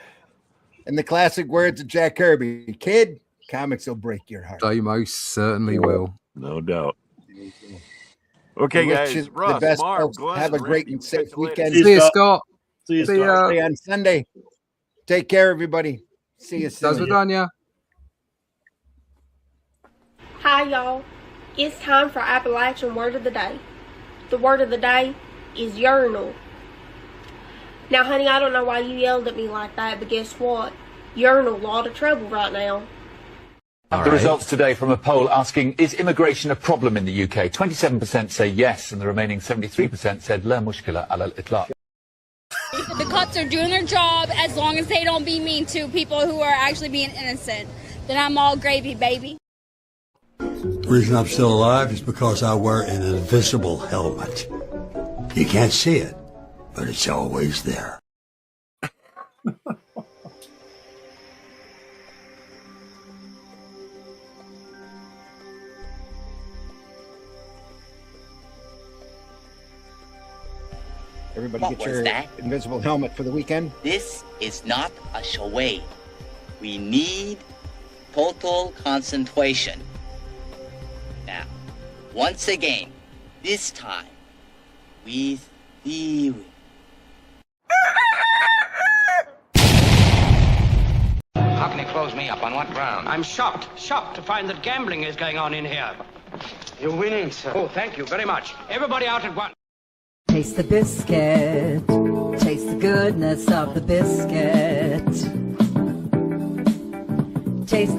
in the classic words of Jack Kirby, "Kid, comics will break your heart." They most certainly will. No doubt. Okay, We wish guys. you the Russ, best, Marv, folks. Glenn, Have a great Randy, and safe catch you later. weekend. See you, Scott. See you, See Scott. ya. See you on Sunday. Take care, everybody. See you soon. Danya. Hi, y'all. It's time for Appalachian Word of the Day. The word of the day is urinal. Now, honey, I don't know why you yelled at me like that, but guess what? You're in a lot of trouble right now. The results today from a poll asking, is immigration a problem in the UK? 27% say yes, and the remaining 73% said la mushkila ala al-itlaq. The cops are doing their job as long as they don't be mean to people who are actually being innocent. Then I'm all gravy, baby. The reason I'm still alive is because I wear an invisible helmet. You can't see it, but it's always there. Everybody What get was your that? invisible helmet for the weekend. This is not a charade. We need total concentration. Now, once again, this time, with the... How can you close me up? On what ground? I'm shocked to find that gambling is going on in here. You're winning, sir. Oh, thank you very much. Everybody out at once. Taste the biscuit. Taste the goodness of the biscuit. Taste the